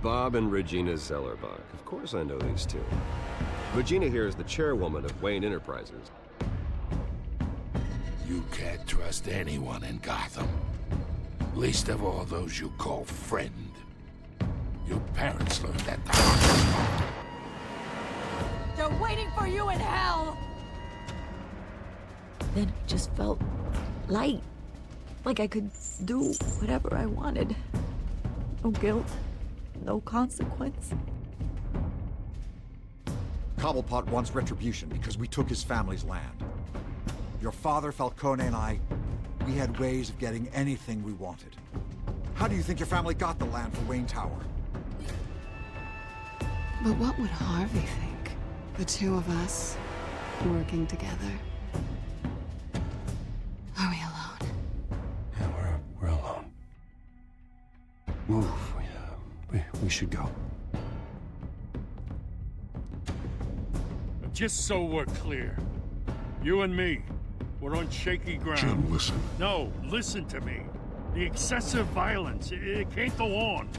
Bob and Regina Zellerbach. Of course I know these two. Regina here is the chairwoman of Wayne Enterprises. You can't trust anyone in Gotham. Least of all those you call friend. Your parents learned that the hard way. They're waiting for you in hell! Then it just felt light. Like I could do whatever I wanted. No guilt, no consequence. Cobblepot wants retribution because we took his family's land. Your father, Falcone, and I, we had ways of getting anything we wanted. How do you think your family got the land for Wayne Tower? But what would Harvey think? The two of us, working together. Are we alone? Yeah, we're alone. Move. We should go. Just so we're clear, you and me, we're on shaky ground. Jim, listen. No, listen to me. The excessive violence, it can't go on.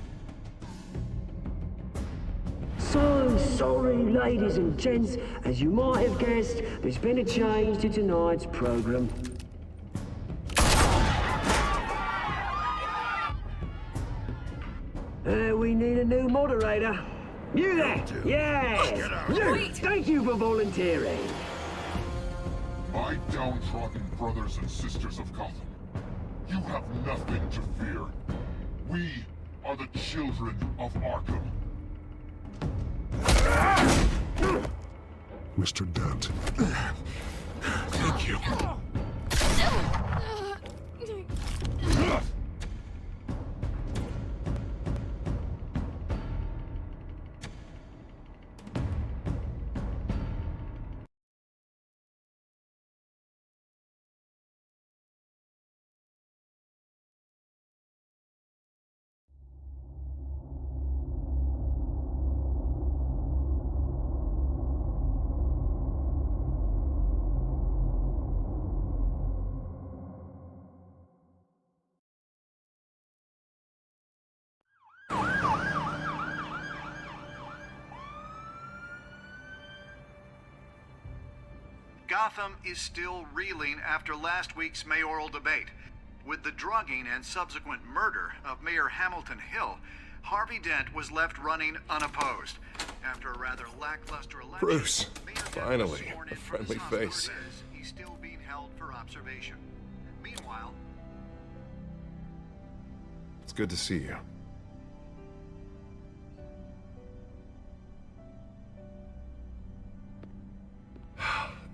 So sorry, ladies and gents. As you might have guessed, there's been a change to tonight's program. We need a new moderator. You there? Yes! You! Thank you for volunteering. My downtrodden brothers and sisters of Gotham, you have nothing to fear. We are the children of Arkham. Mr. Dent. Thank you. Gotham is still reeling after last week's mayoral debate. With the drugging and subsequent murder of Mayor Hamilton Hill, Harvey Dent was left running unopposed. After a rather lackluster election, Bruce, Mayor Dent was finally, sworn a in for friendly Los Angeles face. Cortez. He's still being held for observation. Meanwhile, It's good to see you.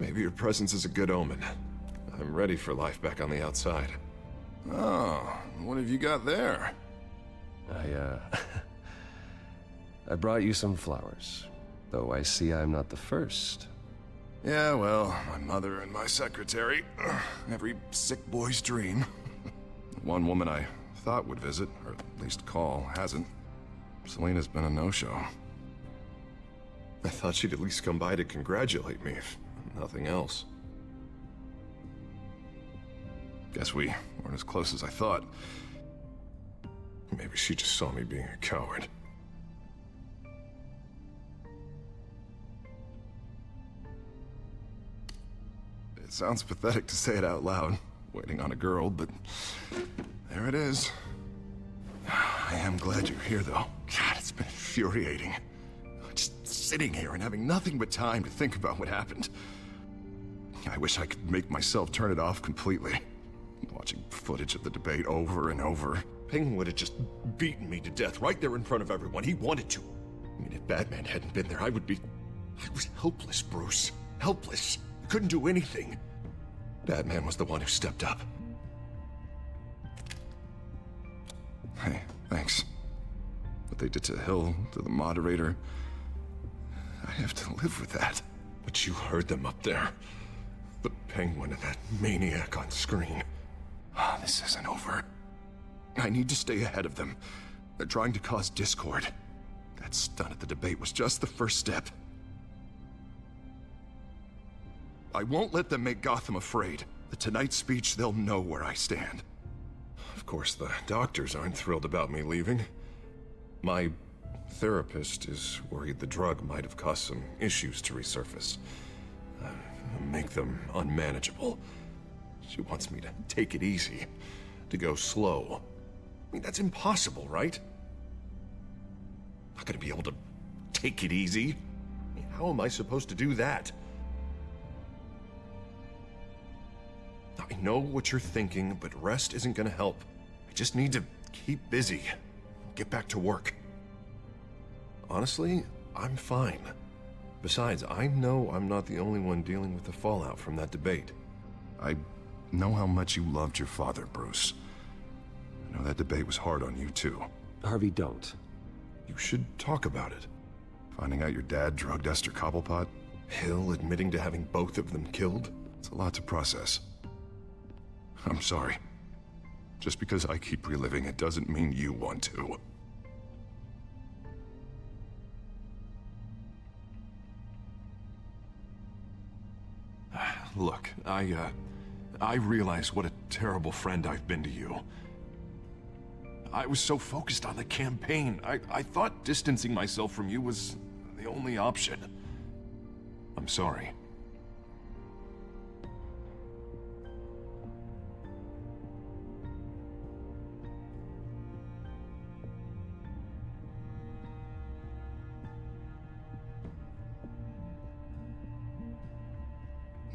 Maybe your presence is a good omen. I'm ready for life back on the outside. Oh, what have you got there? I brought you some flowers. Though I see I'm not the first. Yeah, well, my mother and my secretary. Every sick boy's dream. One woman I thought would visit, or at least call, hasn't. Selena's been a no-show. I thought she'd at least come by to congratulate me, if nothing else. Guess we weren't as close as I thought. Maybe she just saw me being a coward. It sounds pathetic to say it out loud, waiting on a girl, but there it is. I am glad you're here, though. God, it's been infuriating. Just sitting here and having nothing but time to think about what happened. I wish I could make myself turn it off completely. Watching footage of the debate over and over. Penguin would have just beaten me to death right there in front of everyone. He wanted to. I mean, if Batman hadn't been there, I was helpless, Bruce. Helpless. I couldn't do anything. Batman was the one who stepped up. Hey, thanks. What they did to Hill, to the moderator, I have to live with that. But you heard them up there. The Penguin and that maniac on screen. This isn't over. I need to stay ahead of them. They're trying to cause discord. That stunt at the debate was just the first step. I won't let them make Gotham afraid. At tonight's speech, they'll know where I stand. Of course, the doctors aren't thrilled about me leaving. My therapist is worried the drug might have caused some issues to resurface. Make them unmanageable. She wants me to take it easy, to go slow. I mean, that's impossible, right? I'm not gonna be able to take it easy. I mean, how am I supposed to do that? I know what you're thinking, but rest isn't gonna help. I just need to keep busy, get back to work. Honestly, I'm fine. Besides, I know I'm not the only one dealing with the fallout from that debate. I know how much you loved your father, Bruce. I know that debate was hard on you, too. Harvey, don't. You should talk about it. Finding out your dad drugged Esther Cobblepot? Hill admitting to having both of them killed? It's a lot to process. I'm sorry. Just because I keep reliving it doesn't mean you want to. Look, I realize what a terrible friend I've been to you. I was so focused on the campaign. I thought distancing myself from you was the only option. I'm sorry.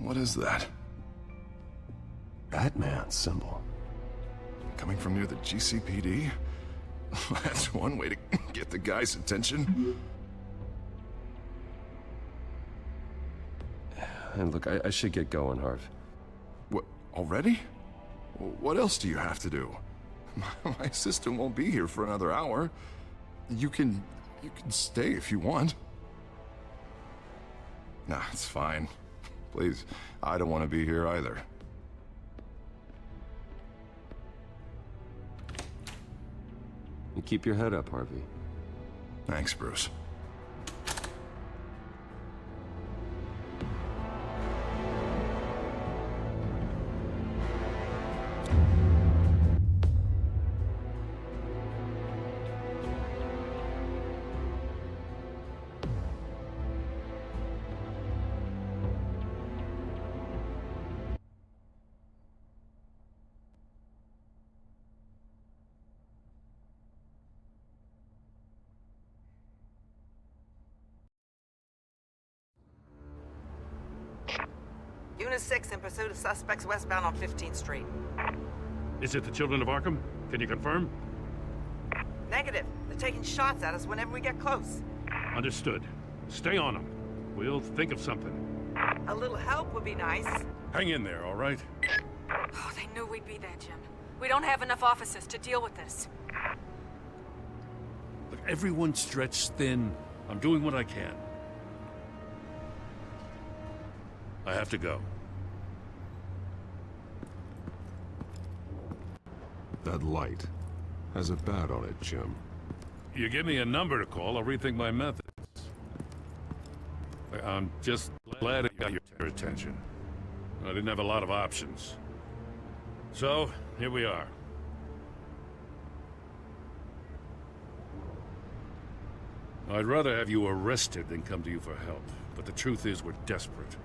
What is that? Batman symbol. Coming from near the GCPD? That's one way to get the guy's attention. And look, I should get going, Harv. What, already? What else do you have to do? My assistant won't be here for another hour. You can stay if you want. Nah, it's fine. Please, I don't want to be here either. You keep your head up, Harvey. Thanks, Bruce. Unit 6 in pursuit of suspects westbound on 15th Street. Is it the Children of Arkham? Can you confirm? Negative. They're taking shots at us whenever we get close. Understood. Stay on them. We'll think of something. A little help would be nice. Hang in there, all right? Oh, they knew we'd be there, Jim. We don't have enough officers to deal with this. Look, everyone's stretched thin. I'm doing what I can. I have to go. That light has a bat on it, Jim. You give me a number to call, I'll rethink my methods. I'm just glad I got your attention. I didn't have a lot of options. So, here we are. I'd rather have you arrested than come to you for help, but the truth is we're desperate.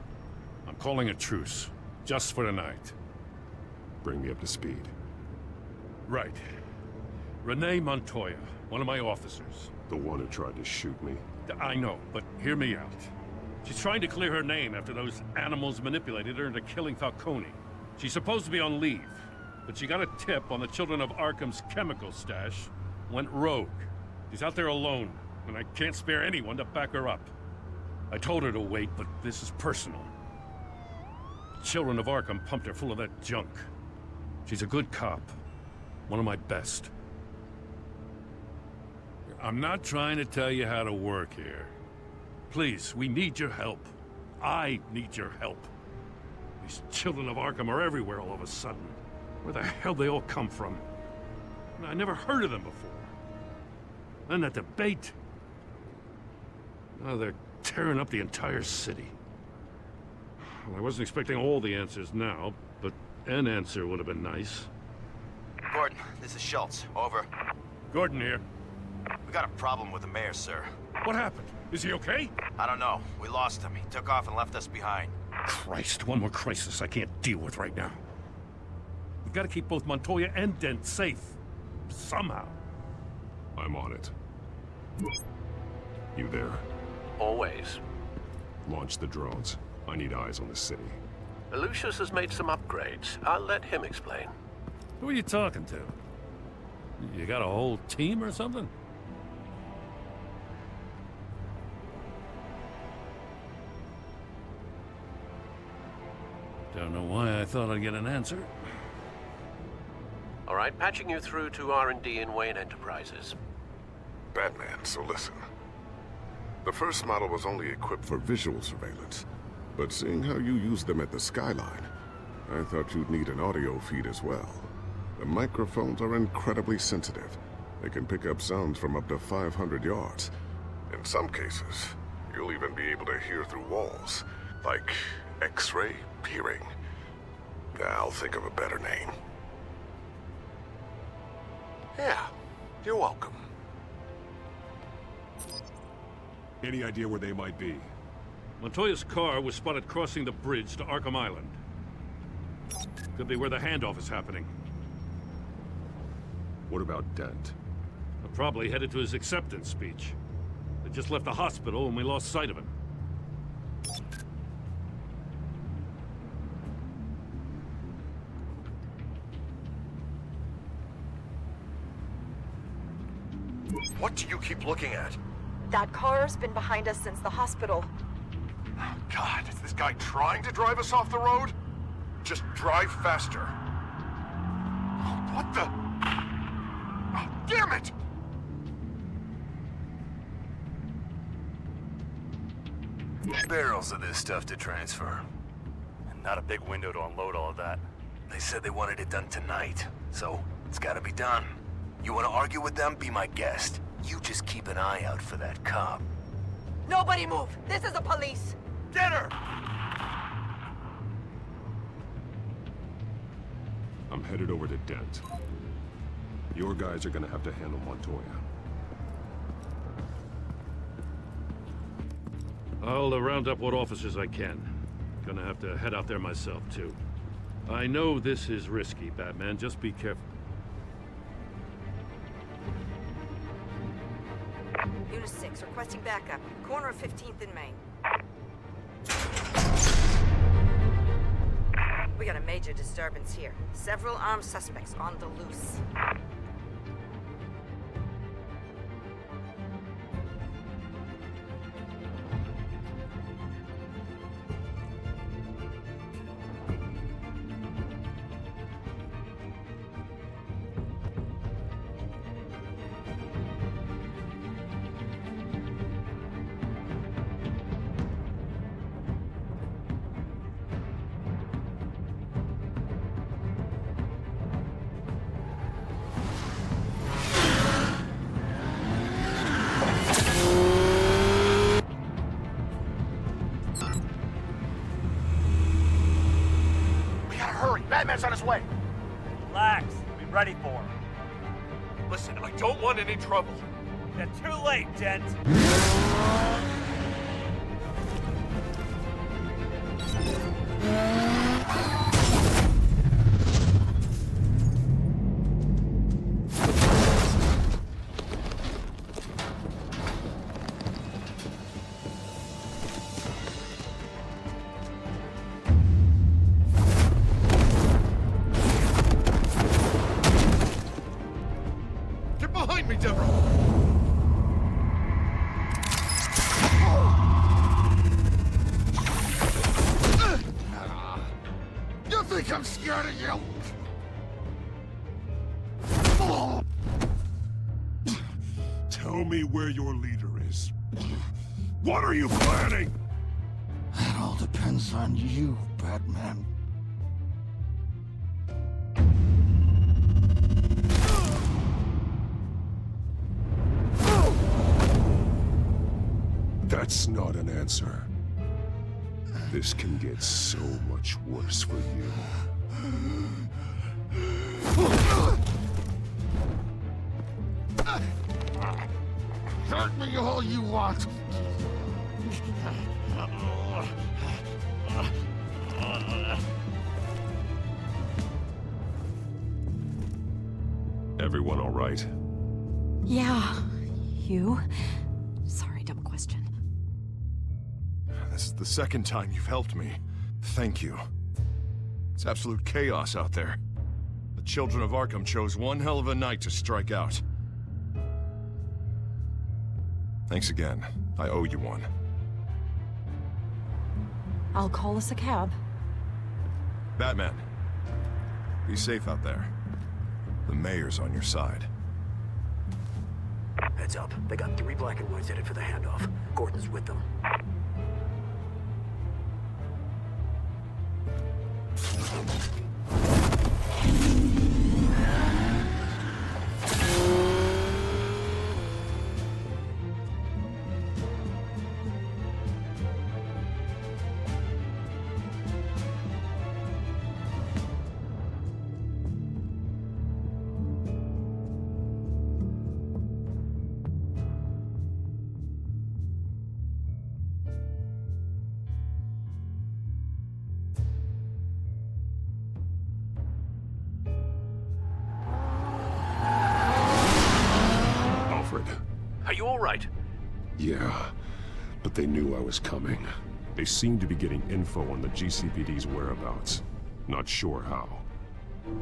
I'm calling a truce, just for tonight. Bring me up to speed. Right. Renee Montoya, one of my officers. The one who tried to shoot me? I know, but hear me out. She's trying to clear her name after those animals manipulated her into killing Falcone. She's supposed to be on leave, but she got a tip on the Children of Arkham's chemical stash, went rogue. She's out there alone, and I can't spare anyone to back her up. I told her to wait, but this is personal. Children of Arkham pumped her full of that junk. She's a good cop. One of my best. I'm not trying to tell you how to work here. Please, we need your help. I need your help. These Children of Arkham are everywhere all of a sudden. Where the hell they all come from? I never heard of them before. Then that debate. Oh, they're tearing up the entire city. Well, I wasn't expecting all the answers now, but an answer would have been nice. Gordon, this is Schultz. Over. Gordon here. We got a problem with the mayor, sir. What happened? Is he okay? I don't know. We lost him. He took off and left us behind. Christ, one more crisis I can't deal with right now. We've got to keep both Montoya and Dent safe. Somehow. I'm on it. You there? Always. Launch the drones. I need eyes on the city. Lucius has made some upgrades. I'll let him explain. Who are you talking to? You got a whole team or something? Don't know why I thought I'd get an answer. All right, patching you through to R&D in Wayne Enterprises. Batman, so listen. The first model was only equipped for visual surveillance, but seeing how you use them at the Skyline, I thought you'd need an audio feed as well. The microphones are incredibly sensitive. They can pick up sounds from up to 500 yards. In some cases, you'll even be able to hear through walls, like X-ray peering. I'll think of a better name. Yeah, you're welcome. Any idea where they might be? Montoya's car was spotted crossing the bridge to Arkham Island. Could be where the handoff is happening. What about Dent? Probably headed to his acceptance speech. They just left the hospital and we lost sight of him. What do you keep looking at? That car's been behind us since the hospital. Oh, God, is this guy trying to drive us off the road? Just drive faster. Oh, what the? Oh, damn it! Barrels of this stuff to transfer. And not a big window to unload all of that. They said they wanted it done tonight, so it's gotta be done. You wanna argue with them? Be my guest. You just keep an eye out for that cop. Nobody move! This is the police! Get her! I'm headed over to Dent. Your guys are gonna have to handle Montoya. I'll round up what officers I can. Gonna have to head out there myself, too. I know this is risky, Batman. Just be careful. Unit 6, requesting backup. Corner of 15th and Main. We got a major disturbance here. Several armed suspects on the loose. Batman's on his way. Relax. Be ready for him. Listen, I don't want any trouble. You're too late, gent. I'm scared of you! Tell me where your leader is. What are you planning? That all depends on you, Batman. That's not an answer. This can get so much worse for you. Hurt me all you want. Everyone all right? Yeah. You? Sorry, dumb question. This is the second time you've helped me. Thank you. It's absolute chaos out there. The children of Arkham chose one hell of a night to strike out. Thanks again. I owe you one. I'll call us a cab. Batman, be safe out there. The mayor's on your side. Heads up. They got 3 black and whites headed for the handoff. Gordon's with them. Are you all right? Yeah, but they knew I was coming. They seem to be getting info on the GCPD's whereabouts. Not sure how.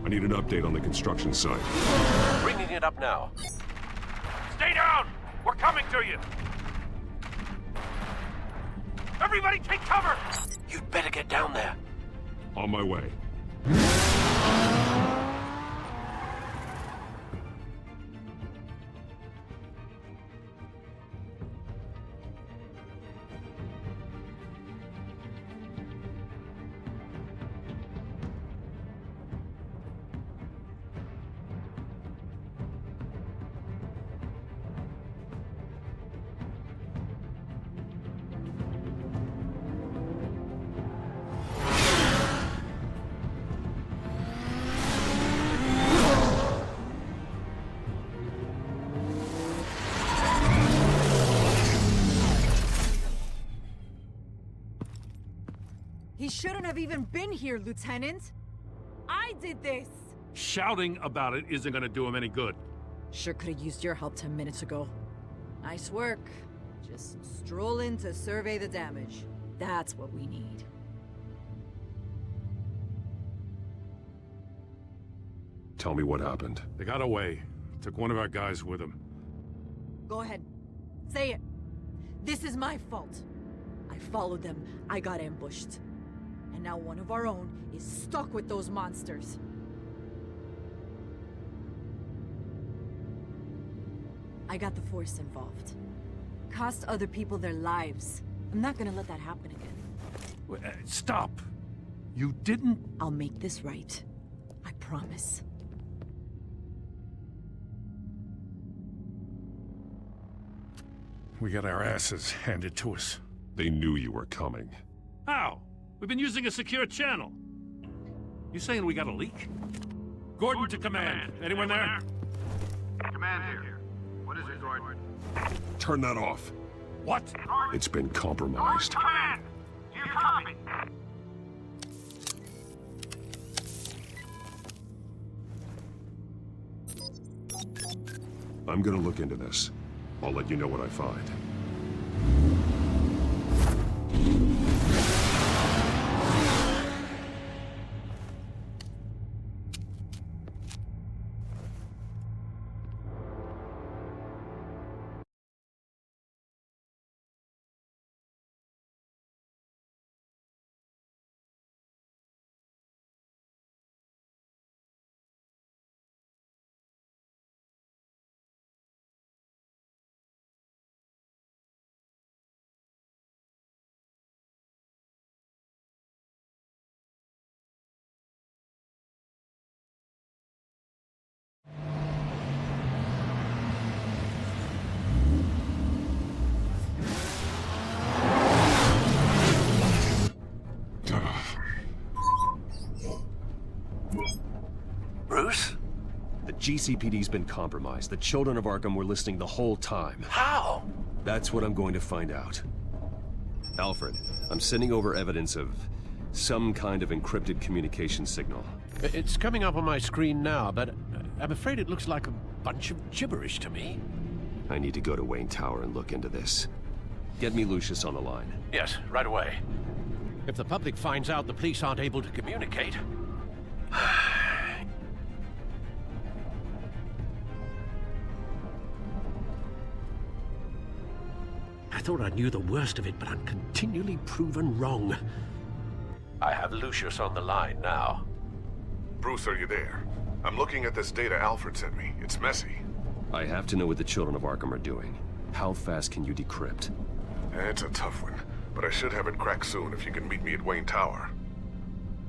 I need an update on the construction site. Bringing it up now. Stay down! We're coming to you! Everybody take cover! You'd better get down there. On my way. He shouldn't have even been here, Lieutenant. I did this. Shouting about it isn't gonna do him any good. Sure could have used your help 10 minutes ago. Nice work. Just stroll in to survey the damage. That's what we need. Tell me what happened. They got away. Took one of our guys with them. Go ahead. Say it. This is my fault. I followed them. I got ambushed. And now one of our own is stuck with those monsters. I got the Force involved. Cost other people their lives. I'm not gonna let that happen again. Stop! You didn't... I'll make this right. I promise. We got our asses handed to us. They knew you were coming. How? We've been using a secure channel. You saying we got a leak? Gordon to command. Anyone there? Command here. What is it, Gordon? Turn that off. What? It's been compromised. Command! Do you copy? I'm gonna look into this. I'll let you know what I find. GCPD's been compromised. The children of Arkham were listening the whole time. How? That's what I'm going to find out. Alfred, I'm sending over evidence of some kind of encrypted communication signal. It's coming up on my screen now, but I'm afraid it looks like a bunch of gibberish to me. I need to go to Wayne Tower and look into this. Get me Lucius on the line. Yes, right away. If the public finds out the police aren't able to communicate... I thought I knew the worst of it, but I'm continually proven wrong. I have Lucius on the line now. Bruce, are you there? I'm looking at this data Alfred sent me. It's messy. I have to know what the children of Arkham are doing. How fast can you decrypt? It's a tough one, but I should have it cracked soon if you can meet me at Wayne Tower.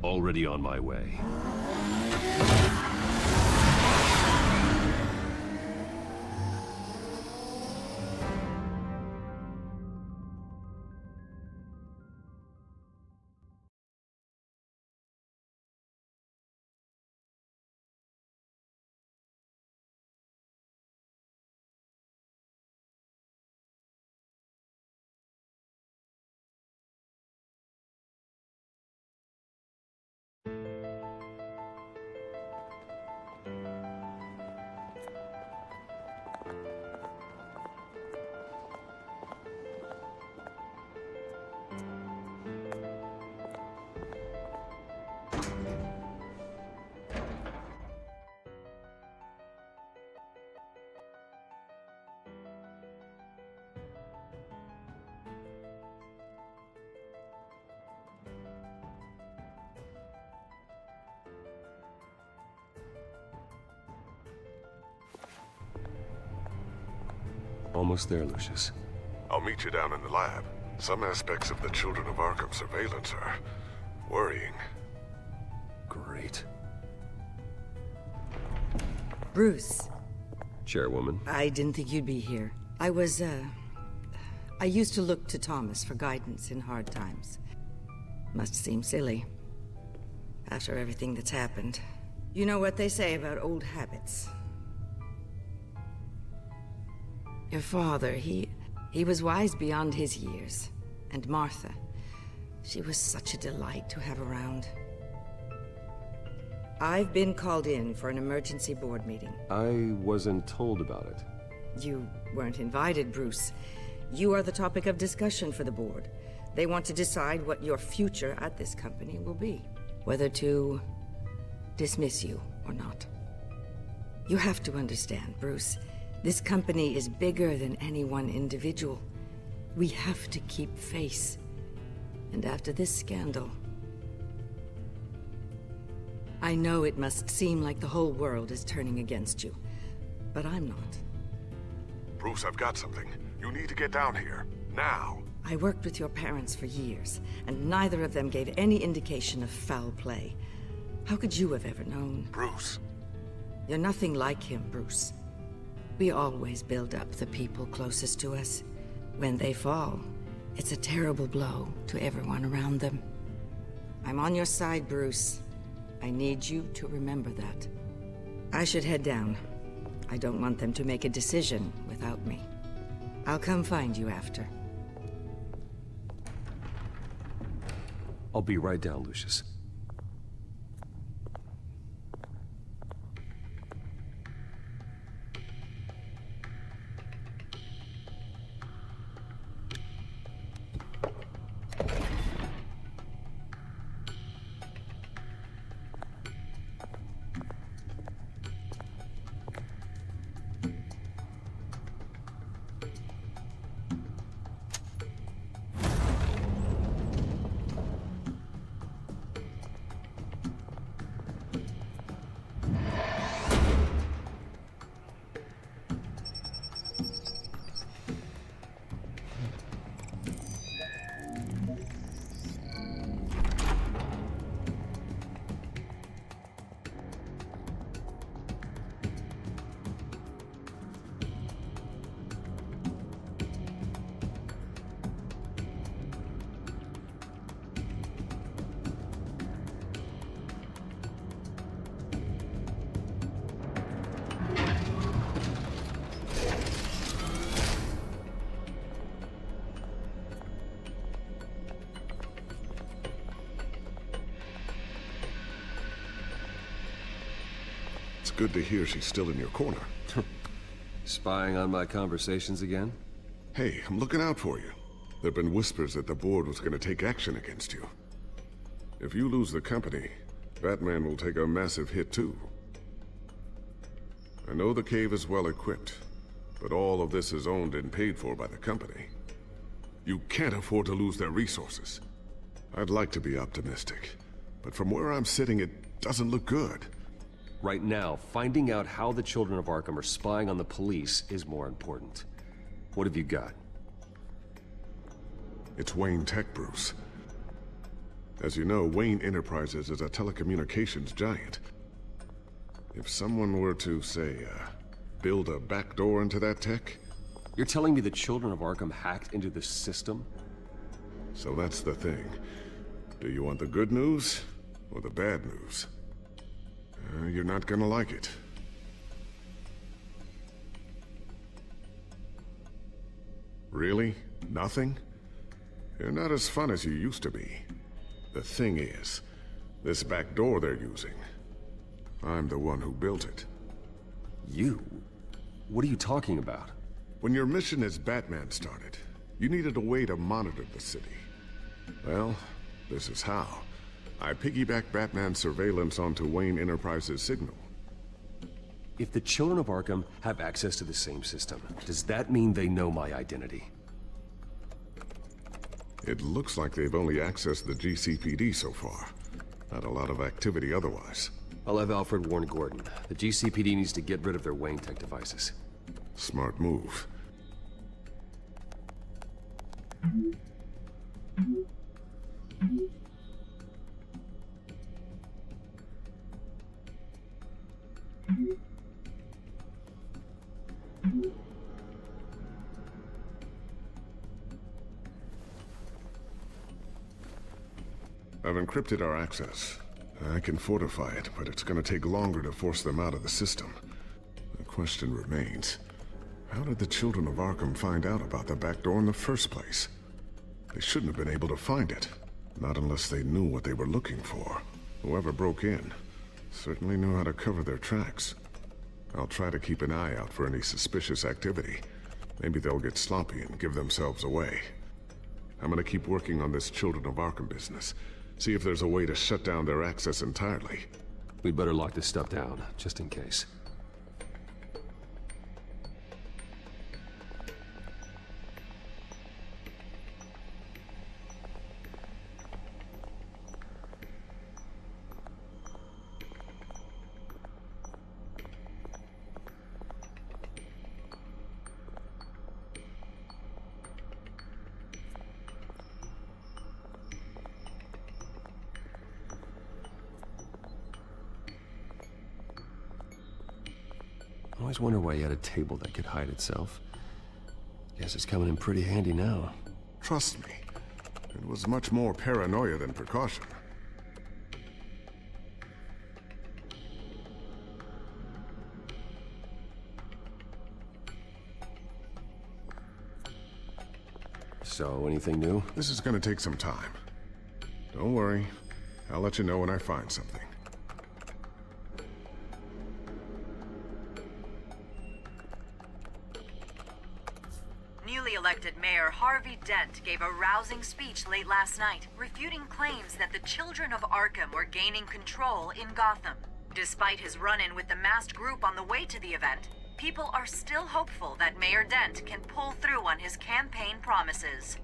Already on my way. Almost there, Lucius. I'll meet you down in the lab. Some aspects of the Children of Arkham surveillance are worrying. Great. Bruce. Chairwoman. I didn't think you'd be here. I used to look to Thomas for guidance in hard times. Must seem silly. After everything that's happened. You know what they say about old habits. Your father, he was wise beyond his years. And Martha, she was such a delight to have around. I've been called in for an emergency board meeting. I wasn't told about it. You weren't invited, Bruce. You are the topic of discussion for the board. They want to decide what your future at this company will be. Whether to dismiss you or not. You have to understand, Bruce. This company is bigger than any one individual. We have to keep face. And after this scandal... I know it must seem like the whole world is turning against you, but I'm not. Bruce, I've got something. You need to get down here. Now. I worked with your parents for years, and neither of them gave any indication of foul play. How could you have ever known? Bruce. You're nothing like him, Bruce. We always build up the people closest to us. When they fall, it's a terrible blow to everyone around them. I'm on your side, Bruce. I need you to remember that. I should head down. I don't want them to make a decision without me. I'll come find you after. I'll be right down, Lucius. good to hear she's still in your corner. Spying on my conversations again? Hey, I'm looking out for you. There've been whispers that the board was gonna take action against you. If you lose the company, Batman will take a massive hit too. I know the cave is well equipped, but all of this is owned and paid for by the company. You can't afford to lose their resources. I'd like to be optimistic, but from where I'm sitting, it doesn't look good. Right now, finding out how the Children of Arkham are spying on the police is more important. What have you got? It's Wayne Tech, Bruce. As you know, Wayne Enterprises is a telecommunications giant. If someone were to, say, build a backdoor into that tech... You're telling me the Children of Arkham hacked into the system? So that's the thing. Do you want the good news or the bad news? You're not gonna like it. Really? Nothing? You're not as fun as you used to be. The thing is, this back door they're using, I'm the one who built it. You? What are you talking about? When your mission as Batman started, you needed a way to monitor the city. Well, this is how. I piggybacked Batman's surveillance onto Wayne Enterprises' signal. If the Children of Arkham have access to the same system, does that mean they know my identity? It looks like they've only accessed the GCPD so far. Not a lot of activity otherwise. I'll have Alfred warn Gordon. The GCPD needs to get rid of their Wayne Tech devices. Smart move. I've encrypted our access. I can fortify it, but it's gonna take longer to force them out of the system. The question remains, how did the Children of Arkham find out about the back door in the first place? They shouldn't have been able to find it. Not unless they knew what they were looking for. Whoever broke in certainly knew how to cover their tracks. I'll try to keep an eye out for any suspicious activity. Maybe they'll get sloppy and give themselves away. I'm gonna keep working on this Children of Arkham business. See if there's a way to shut down their access entirely. We'd better lock this stuff down, just in case. I always wonder why he had a table that could hide itself. Guess it's coming in pretty handy now. Trust me, it was much more paranoia than precaution. So, anything new? This is gonna take some time. Don't worry, I'll let you know when I find something. Newly elected Mayor Harvey Dent gave a rousing speech late last night, refuting claims that the Children of Arkham were gaining control in Gotham. Despite his run-in with the masked group on the way to the event, people are still hopeful that Mayor Dent can pull through on his campaign promises.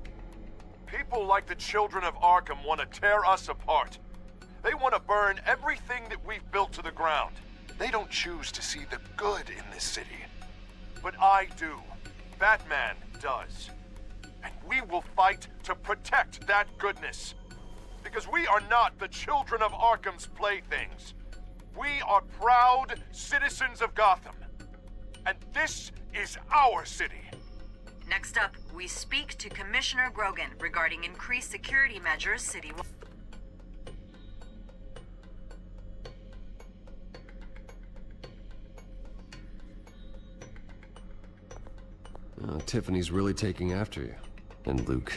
People like the Children of Arkham want to tear us apart. They want to burn everything that we've built to the ground. They don't choose to see the good in this city. But I do. Batman does. And we will fight to protect that goodness. Because we are not the Children of Arkham's playthings. We are proud citizens of Gotham. And this is our city. Next up, we speak to Commissioner Grogan regarding increased security measures citywide. Tiffany's really taking after you. And Luke,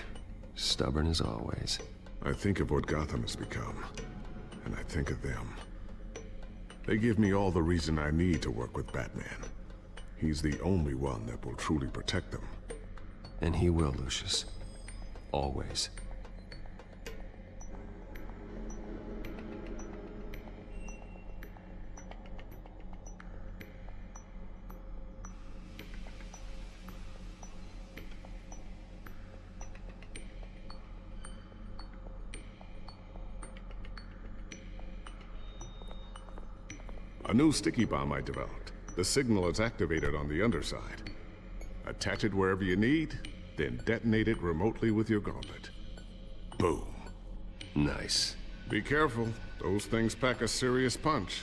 stubborn as always. I think of what Gotham has become, and I think of them. They give me all the reason I need to work with Batman. He's the only one that will truly protect them. And he will, Lucius. Always. A new sticky bomb I developed. The signal is activated on the underside. Attach it wherever you need, then detonate it remotely with your gauntlet. Boom. Nice. Be careful. Those things pack a serious punch.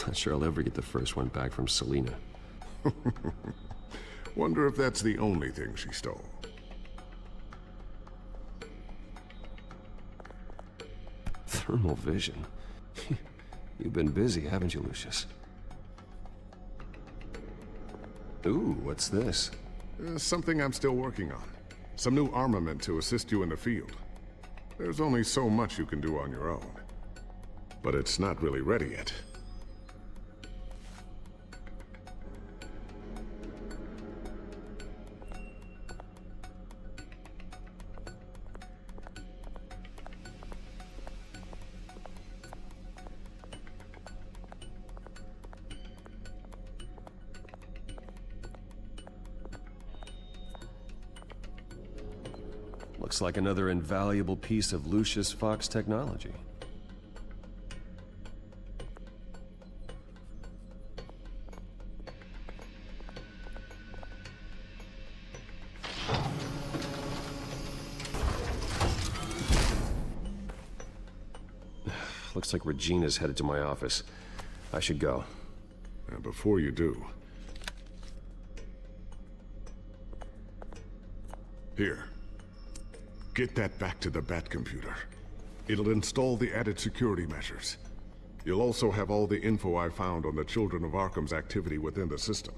Not sure I'll ever get the first one back from Selina. Wonder if that's the only thing she stole. Thermal vision. You've been busy, haven't you, Lucius? Ooh, what's this? Something I'm still working on. Some new armament to assist you in the field. There's only so much you can do on your own. But it's not really ready yet. Looks like another invaluable piece of Lucius Fox technology. Looks like Regina's headed to my office. I should go. And before you do... Here. Get that back to the Bat computer. It'll install the added security measures. You'll also have all the info I found on the Children of Arkham's activity within the system.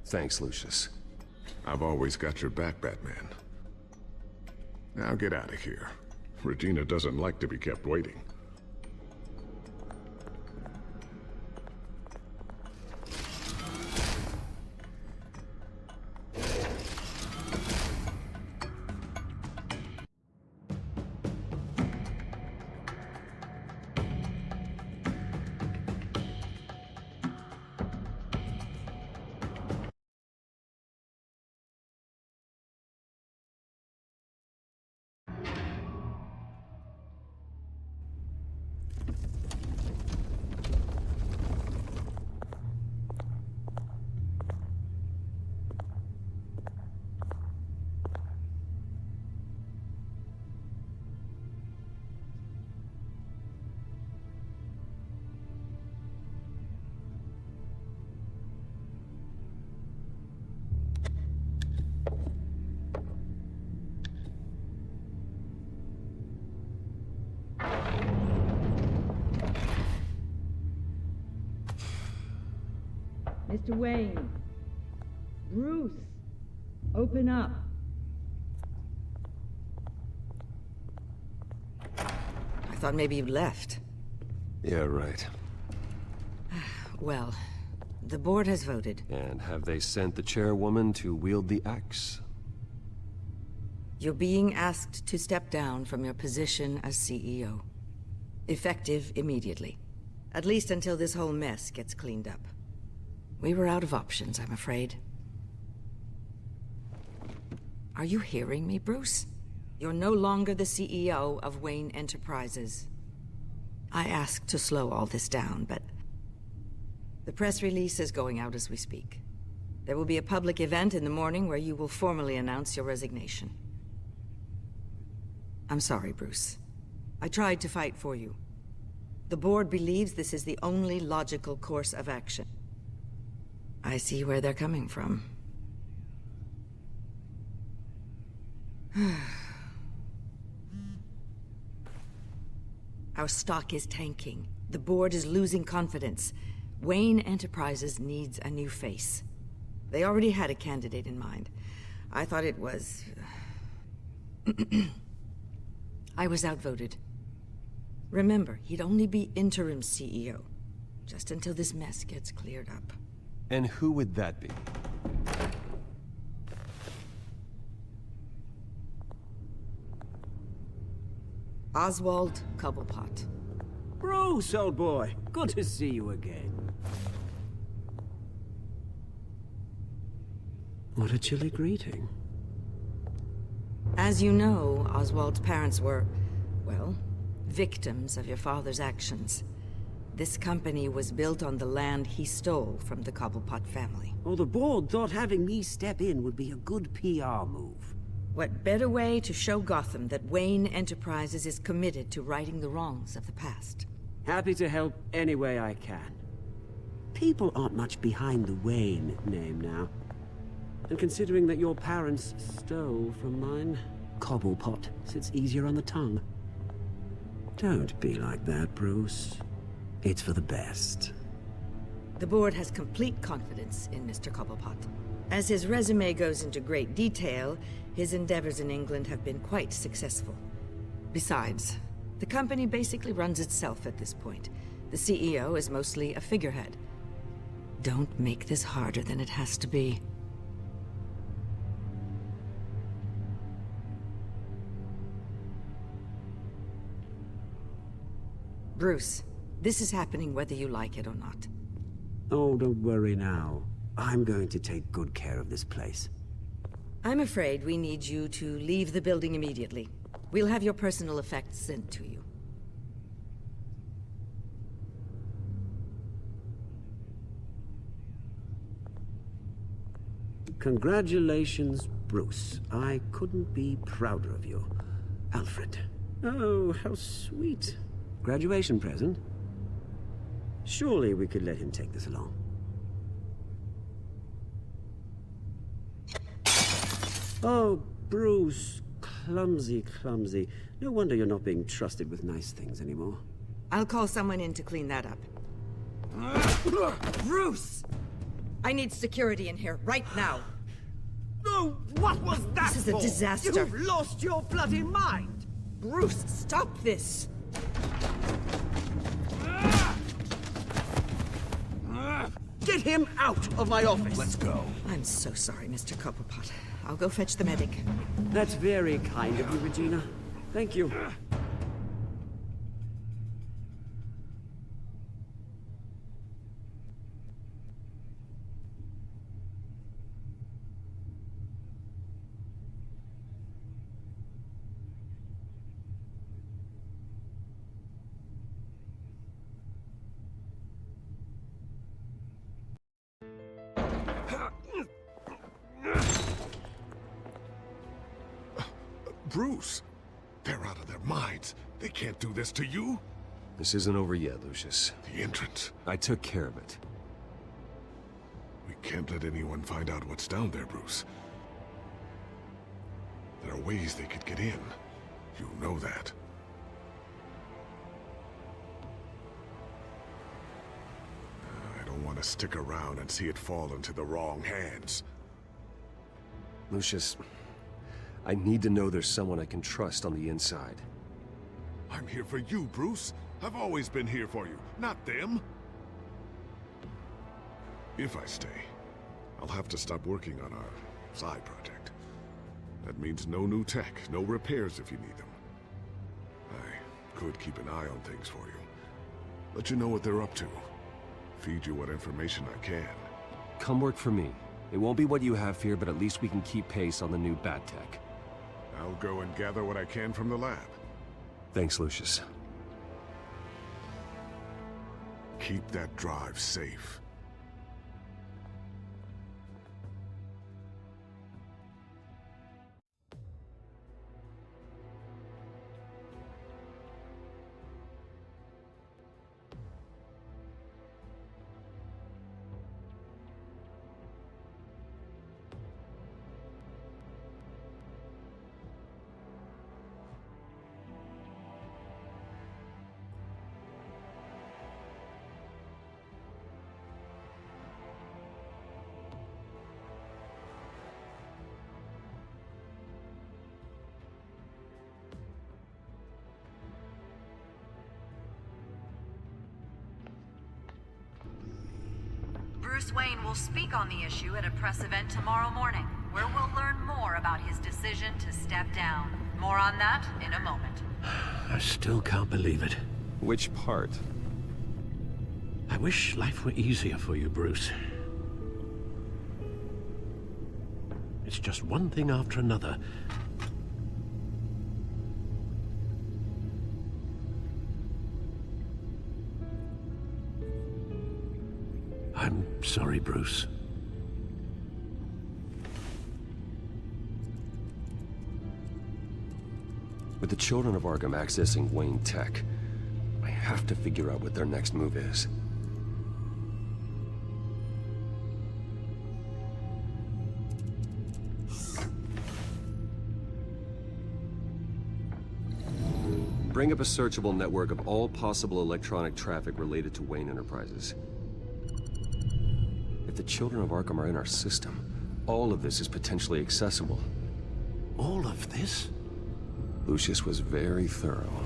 Thanks, Lucius. I've always got your back, Batman. Now get out of here. Regina doesn't like to be kept waiting. Mr. Wayne. Bruce. Open up. I thought maybe you left. Yeah, right. Well, the board has voted. And have they sent the chairwoman to wield the axe? You're being asked to step down from your position as CEO. Effective immediately. At least until this whole mess gets cleaned up. We were out of options, I'm afraid. Are you hearing me, Bruce? You're no longer the CEO of Wayne Enterprises. I asked to slow all this down, but... the press release is going out as we speak. There will be a public event in the morning where you will formally announce your resignation. I'm sorry, Bruce. I tried to fight for you. The board believes this is the only logical course of action. I see where they're coming from. Our stock is tanking. The board is losing confidence. Wayne Enterprises needs a new face. They already had a candidate in mind. I thought it was... I was outvoted. Remember, he'd only be interim CEO, just until this mess gets cleared up. And who would that be? Oswald Cobblepot. Bruce, old boy. Good to see you again. What a chilly greeting. As you know, Oswald's parents were, well, victims of your father's actions. This company was built on the land he stole from the Cobblepot family. Oh, the board thought having me step in would be a good PR move. What better way to show Gotham that Wayne Enterprises is committed to righting the wrongs of the past? Happy to help any way I can. People aren't much behind the Wayne name now. And considering that your parents stole from mine, Cobblepot sits easier on the tongue. Don't be like that, Bruce. It's for the best. The board has complete confidence in Mr. Cobblepot. As his resume goes into great detail, his endeavors in England have been quite successful. Besides, the company basically runs itself at this point. The CEO is mostly a figurehead. Don't make this harder than it has to be. Bruce, this is happening whether you like it or not. Oh, don't worry now. I'm going to take good care of this place. I'm afraid we need you to leave the building immediately. We'll have your personal effects sent to you. Congratulations, Bruce. I couldn't be prouder of you. Alfred. Oh, how sweet. Graduation present? Surely we could let him take this along. Oh, Bruce. Clumsy, clumsy. No wonder you're not being trusted with nice things anymore. I'll call someone in to clean that up. Bruce! I need security in here, right now. No, what was that This is a for? disaster. You've lost your bloody mind! Bruce, stop this! Get him out of my office! Let's go. I'm so sorry, Mr. Cobblepot. I'll go fetch the medic. That's very kind of you, Regina. Thank you. Bruce, they're out of their minds. They can't do this to you. This isn't over yet, Lucius. The entrance. I took care of it. We can't let anyone find out what's down there, Bruce. There are ways they could get in. You know that. I don't want to stick around and see it fall into the wrong hands. Lucius, I need to know there's someone I can trust on the inside. I'm here for you, Bruce. I've always been here for you, not them. If I stay, I'll have to stop working on our side project. That means no new tech, no repairs if you need them. I could keep an eye on things for you. Let you know what they're up to. Feed you what information I can. Come work for me. It won't be what you have here, but at least we can keep pace on the new bat tech. I'll go and gather what I can from the lab. Thanks, Lucius. Keep that drive safe. Bruce Wayne will speak on the issue at a press event tomorrow morning, where we'll learn more about his decision to step down. More on that in a moment. I still can't believe it. Which part? I wish life were easier for you, Bruce. It's just one thing after another. I'm sorry, Bruce. With the children of Arkham accessing Wayne Tech, I have to figure out what their next move is. Bring up a searchable network of all possible electronic traffic related to Wayne Enterprises. If the children of Arkham are in our system, all of this is potentially accessible. All of this? Lucius was very thorough.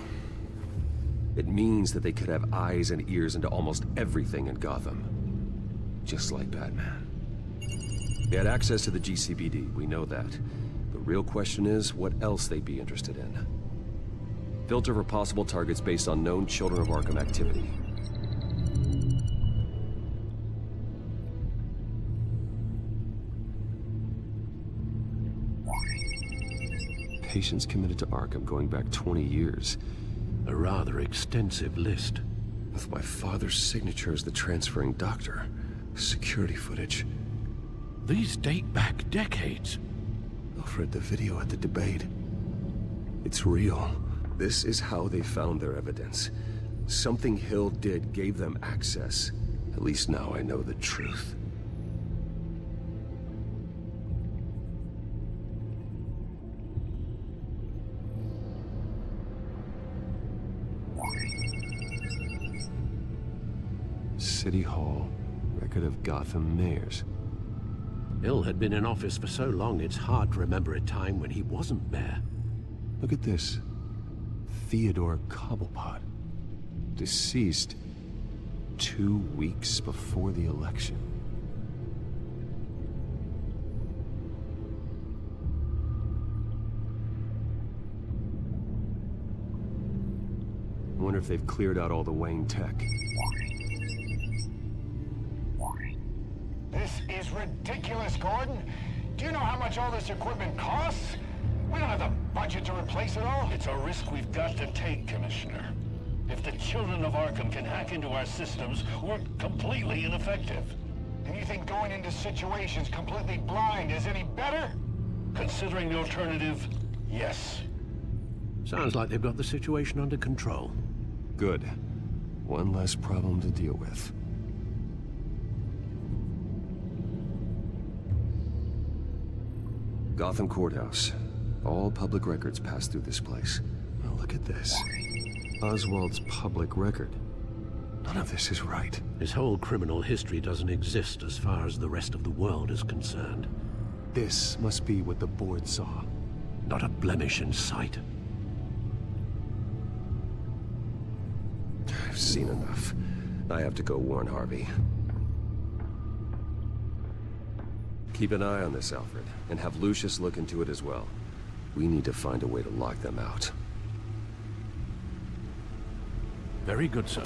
It means that they could have eyes and ears into almost everything in Gotham. Just like Batman. They had access to the GCPD, we know that. The real question is, what else they'd be interested in. Filter for possible targets based on known Children of Arkham activity. Patients committed to Arkham going back 20 years. A rather extensive list. With my father's signature as the transferring doctor. Security footage. These date back decades. Alfred, the video at the debate. It's real. This is how they found their evidence. Something Hill did gave them access. At least now I know the truth. City Hall, record of Gotham mayors. Hill had been in office for so long, it's hard to remember a time when he wasn't mayor. Look at this. Theodore Cobblepot. Deceased 2 weeks before the election. I wonder if they've cleared out all the Wayne tech. This is ridiculous, Gordon. Do you know how much all this equipment costs? We don't have the budget to replace it all. It's a risk we've got to take, Commissioner. If the children of Arkham can hack into our systems, we're completely ineffective. And you think going into situations completely blind is any better? Considering the alternative, yes. Sounds like they've got the situation under control. Good. One less problem to deal with. Gotham Courthouse. All public records pass through this place. Oh, look at this. Oswald's public record. None of this is right. His whole criminal history doesn't exist as far as the rest of the world is concerned. This must be what the board saw. Not a blemish in sight. I've seen enough. I have to go warn Harvey. Keep an eye on this, Alfred, and have Lucius look into it as well. We need to find a way to lock them out. Very good, sir.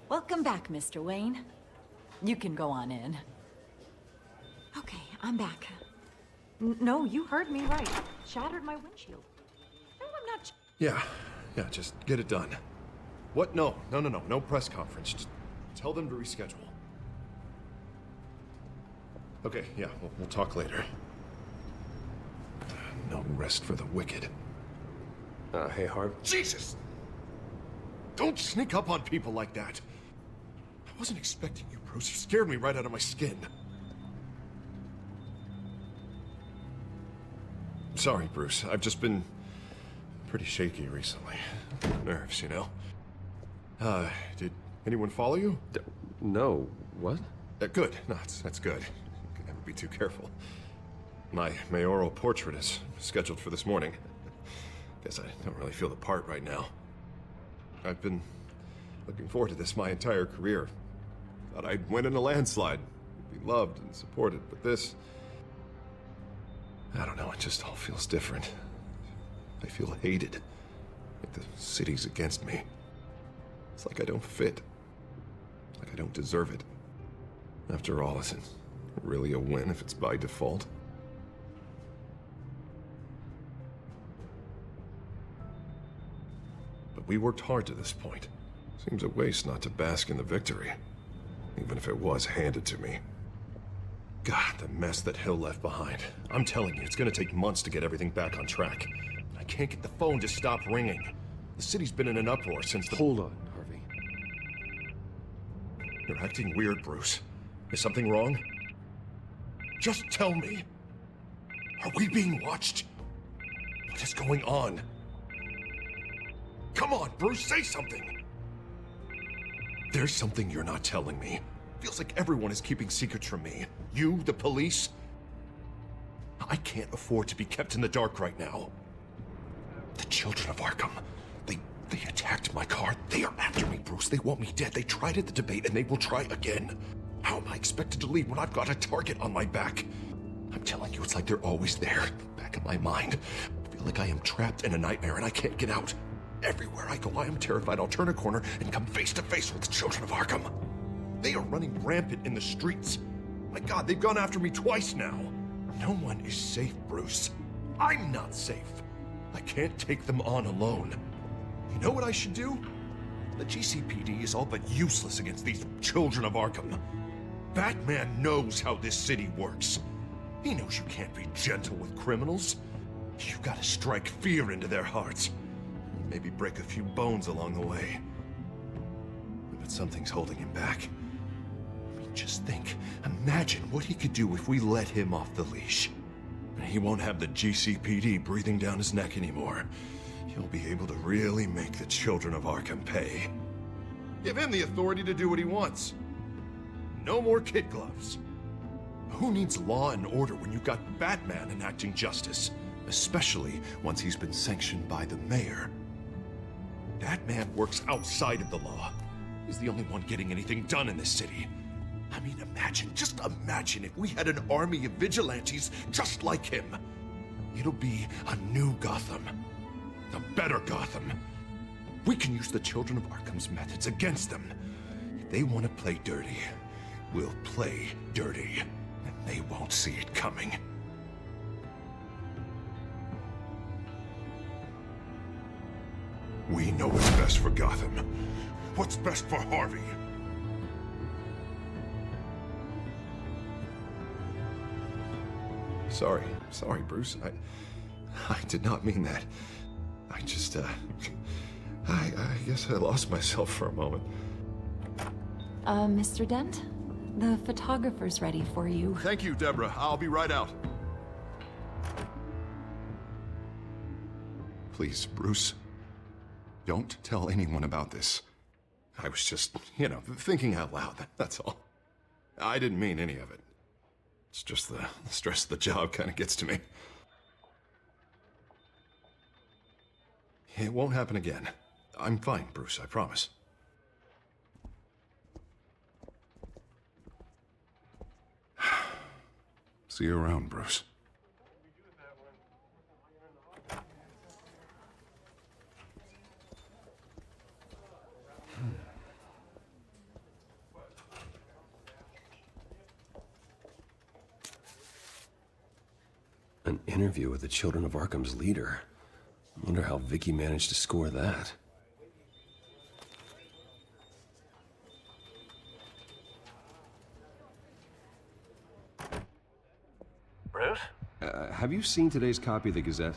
Welcome back, Mr. Wayne. You can go on in. Okay, I'm back. No, you heard me right. Shattered my windshield. No, I'm not... Yeah, just get it done. What? No press conference. Just tell them to reschedule. Okay, yeah, we'll talk later. No rest for the wicked. Hey, Harv. Jesus! Don't sneak up on people like that. I wasn't expecting you, Bruce. You scared me right out of my skin. Sorry, Bruce. I've just been pretty shaky recently. Nerves, you know? Did anyone follow you? No. What? Good. No, that's good. You can never be too careful. My mayoral portrait is scheduled for this morning. Guess I don't really feel the part right now. I've been looking forward to this my entire career. Thought I'd win in a landslide, be loved and supported, but this... I don't know, it just all feels different. I feel hated. Like the city's against me. It's like I don't fit. Like I don't deserve it. After all, is it really a win if it's by default? But we worked hard to this point. Seems a waste not to bask in the victory. Even if it was handed to me. God, the mess that Hill left behind. I'm telling you, it's gonna take months to get everything back on track. I can't get the phone to stop ringing. The city's been in an uproar since the... Hold on, Harvey. You're acting weird, Bruce. Is something wrong? Just tell me. Are we being watched? What is going on? Come on, Bruce, say something! There's something you're not telling me. Feels like everyone is keeping secrets from me. You, the police. I can't afford to be kept in the dark right now. The children of Arkham. They attacked my car. They are after me, Bruce. They want me dead. They tried at the debate, and they will try again. How am I expected to leave when I've got a target on my back? I'm telling you, it's like they're always there, back of my mind. I feel like I am trapped in a nightmare, and I can't get out. Everywhere I go, I am terrified I'll turn a corner and come face to face with the children of Arkham. They are running rampant in the streets. My God, they've gone after me twice now. No one is safe, Bruce. I'm not safe. I can't take them on alone. You know what I should do? The GCPD is all but useless against these children of Arkham. Batman knows how this city works. He knows you can't be gentle with criminals. You've got to strike fear into their hearts. Maybe break a few bones along the way. But something's holding him back. I mean, just think. Imagine what he could do if we let him off the leash. He won't have the GCPD breathing down his neck anymore. He'll be able to really make the children of Arkham pay. Give him the authority to do what he wants. No more kid gloves. Who needs law and order when you've got Batman enacting justice? Especially once he's been sanctioned by the mayor. Batman works outside of the law. He's the only one getting anything done in this city. I mean, just imagine if we had an army of vigilantes just like him. It'll be a new Gotham. A better Gotham. We can use the children of Arkham's methods against them. If they want to play dirty, we'll play dirty. And they won't see it coming. We know what's best for Gotham. What's best for Harvey. Sorry, Bruce. I did not mean that. I just, I guess I lost myself for a moment. Mr. Dent? The photographer's ready for you. Thank you, Deborah. I'll be right out. Please, Bruce. Don't tell anyone about this. I was just, thinking out loud, that's all. I didn't mean any of it. It's just the stress of the job kind of gets to me. It won't happen again. I'm fine, Bruce, I promise. See you around, Bruce. An interview with the Children of Arkham's leader. I wonder how Vicky managed to score that. Bruce? Have you seen today's copy of the Gazette?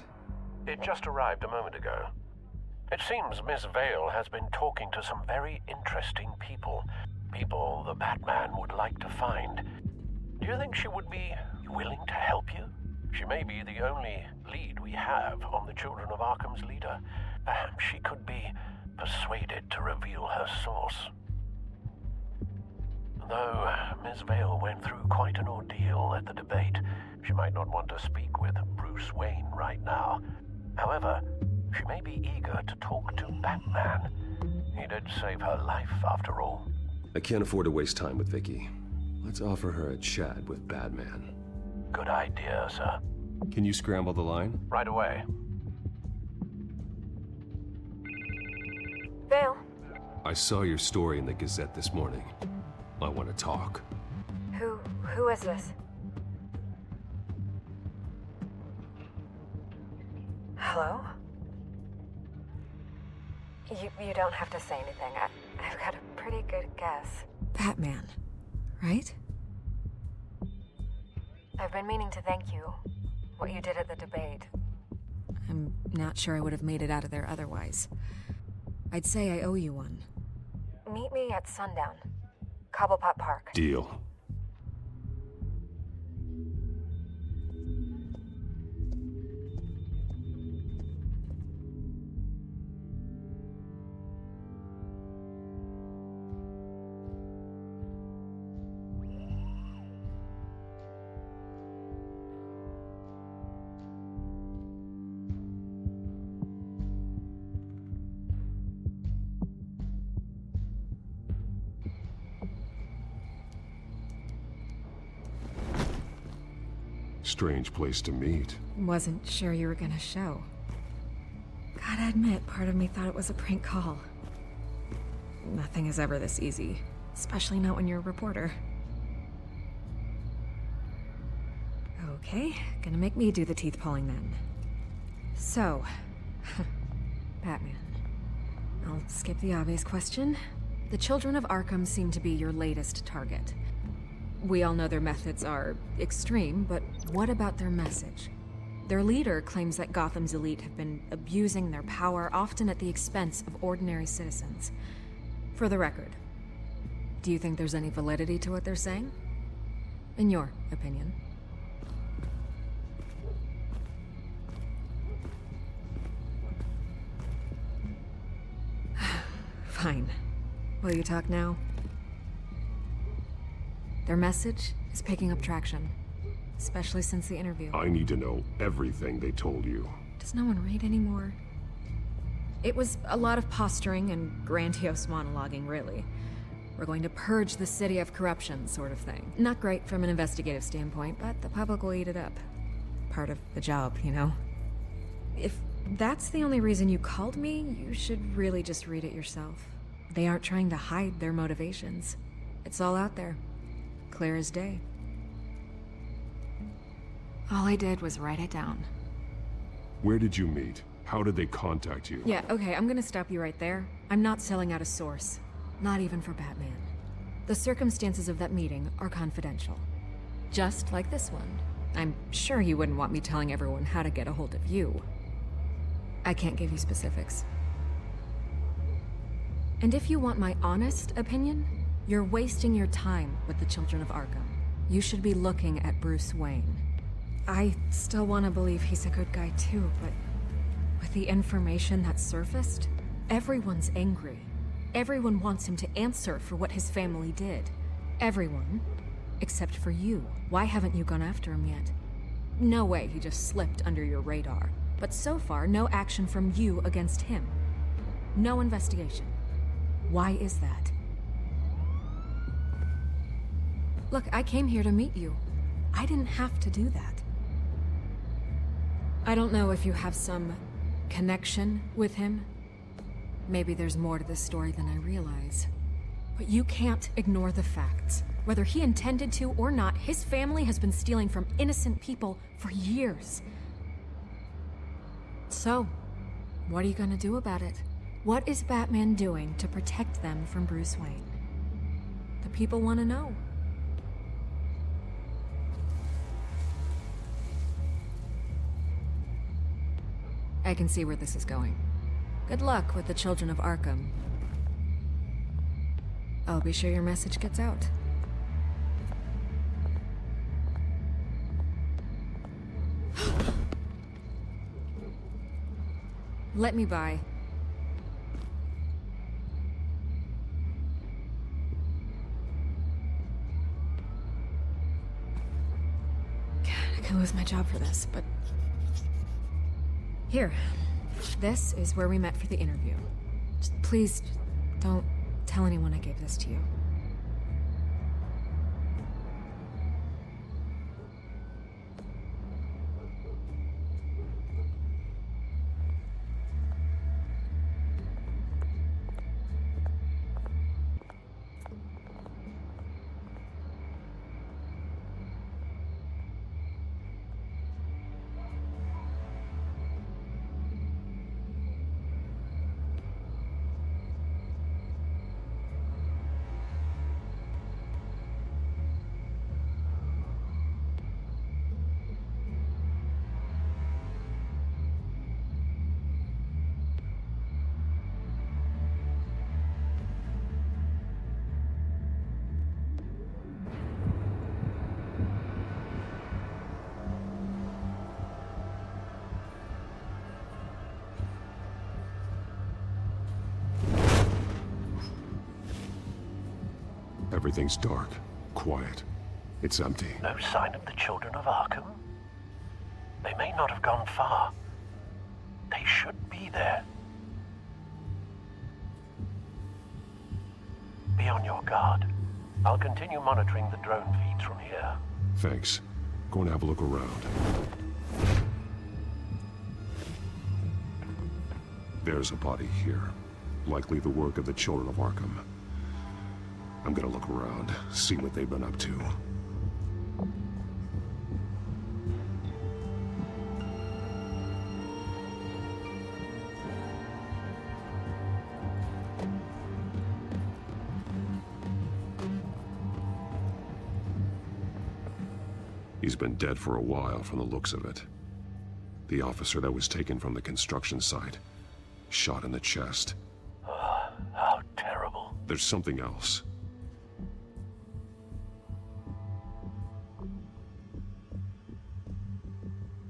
It just arrived a moment ago. It seems Miss Vale has been talking to some very interesting people. People the Batman would like to find. Do you think she would be willing to help you? She may be the only lead we have on the Children of Arkham's leader. Perhaps she could be persuaded to reveal her source. Though Miss Vale went through quite an ordeal at the debate, she might not want to speak with Bruce Wayne right now. However, she may be eager to talk to Batman. He did save her life, after all. I can't afford to waste time with Vicky. Let's offer her a chat with Batman. Good idea, sir. Can you scramble the line? Right away. Vale. I saw your story in the Gazette this morning. I want to talk. Who is this? Hello? You don't have to say anything. I've got a pretty good guess. Batman, right? I've been meaning to thank you. What you did at the debate. I'm not sure I would have made it out of there otherwise. I'd say I owe you one. Meet me at sundown. Cobblepot Park. Deal. Strange place to meet. Wasn't sure you were gonna show. Gotta admit, part of me thought it was a prank call. Nothing is ever this easy, especially not when you're a reporter. Okay, gonna make me do the teeth pulling then. So, Batman. I'll skip the obvious question. The Children of Arkham seem to be your latest target. We all know their methods are extreme, but what about their message? Their leader claims that Gotham's elite have been abusing their power, often at the expense of ordinary citizens. For the record, do you think there's any validity to what they're saying? In your opinion? Fine. Will you talk now? Their message is picking up traction, especially since the interview. I need to know everything they told you. Does no one read anymore? It was a lot of posturing and grandiose monologuing, really. We're going to purge the city of corruption, sort of thing. Not great from an investigative standpoint, but the public will eat it up. Part of the job, you know? If that's the only reason you called me, you should really just read it yourself. They aren't trying to hide their motivations. It's all out there. Clear as day. All I did was write it down. Where did you meet? How did they contact you? Yeah, okay, I'm gonna stop you right there. I'm not selling out a source. Not even for Batman. The circumstances of that meeting are confidential. Just like this one. I'm sure you wouldn't want me telling everyone how to get a hold of you. I can't give you specifics. And if you want my honest opinion, you're wasting your time with the Children of Arkham. You should be looking at Bruce Wayne. I still want to believe he's a good guy too, but with the information that surfaced, everyone's angry. Everyone wants him to answer for what his family did. Everyone, except for you. Why haven't you gone after him yet? No way he just slipped under your radar. But so far, no action from you against him. No investigation. Why is that? Look, I came here to meet you. I didn't have to do that. I don't know if you have some connection with him. Maybe there's more to this story than I realize. But you can't ignore the facts. Whether he intended to or not, his family has been stealing from innocent people for years. So, what are you gonna do about it? What is Batman doing to protect them from Bruce Wayne? The people want to know. I can see where this is going. Good luck with the children of Arkham. I'll be sure your message gets out. Let me by. God, I could lose my job for this, but... Here. This is where we met for the interview. Just please, don't tell anyone I gave this to you. Everything's dark, quiet. It's empty. No sign of the children of Arkham? They may not have gone far. They should be there. Be on your guard. I'll continue monitoring the drone feeds from here. Thanks. Going to have a look around. There's a body here. Likely the work of the children of Arkham. I'm gonna look around, see what they've been up to. He's been dead for a while from the looks of it. The officer that was taken from the construction site, shot in the chest. How terrible. There's something else.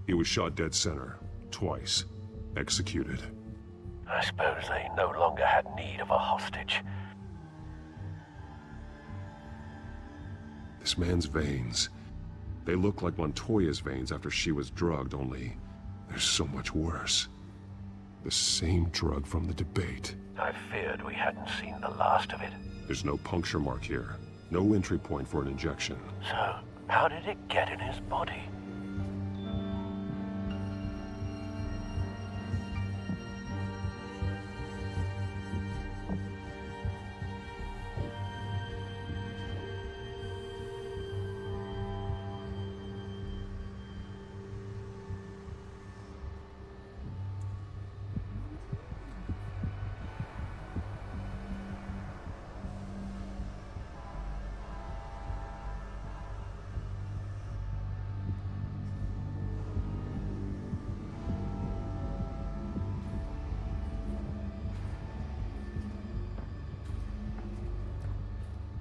He was shot dead center, twice, executed. I suppose they no longer had need of a hostage. This man's veins, they look like Montoya's veins after she was drugged, only they're so much worse. The same drug from the debate. I feared we hadn't seen the last of it. There's no puncture mark here, no entry point for an injection. So, how did it get in his body?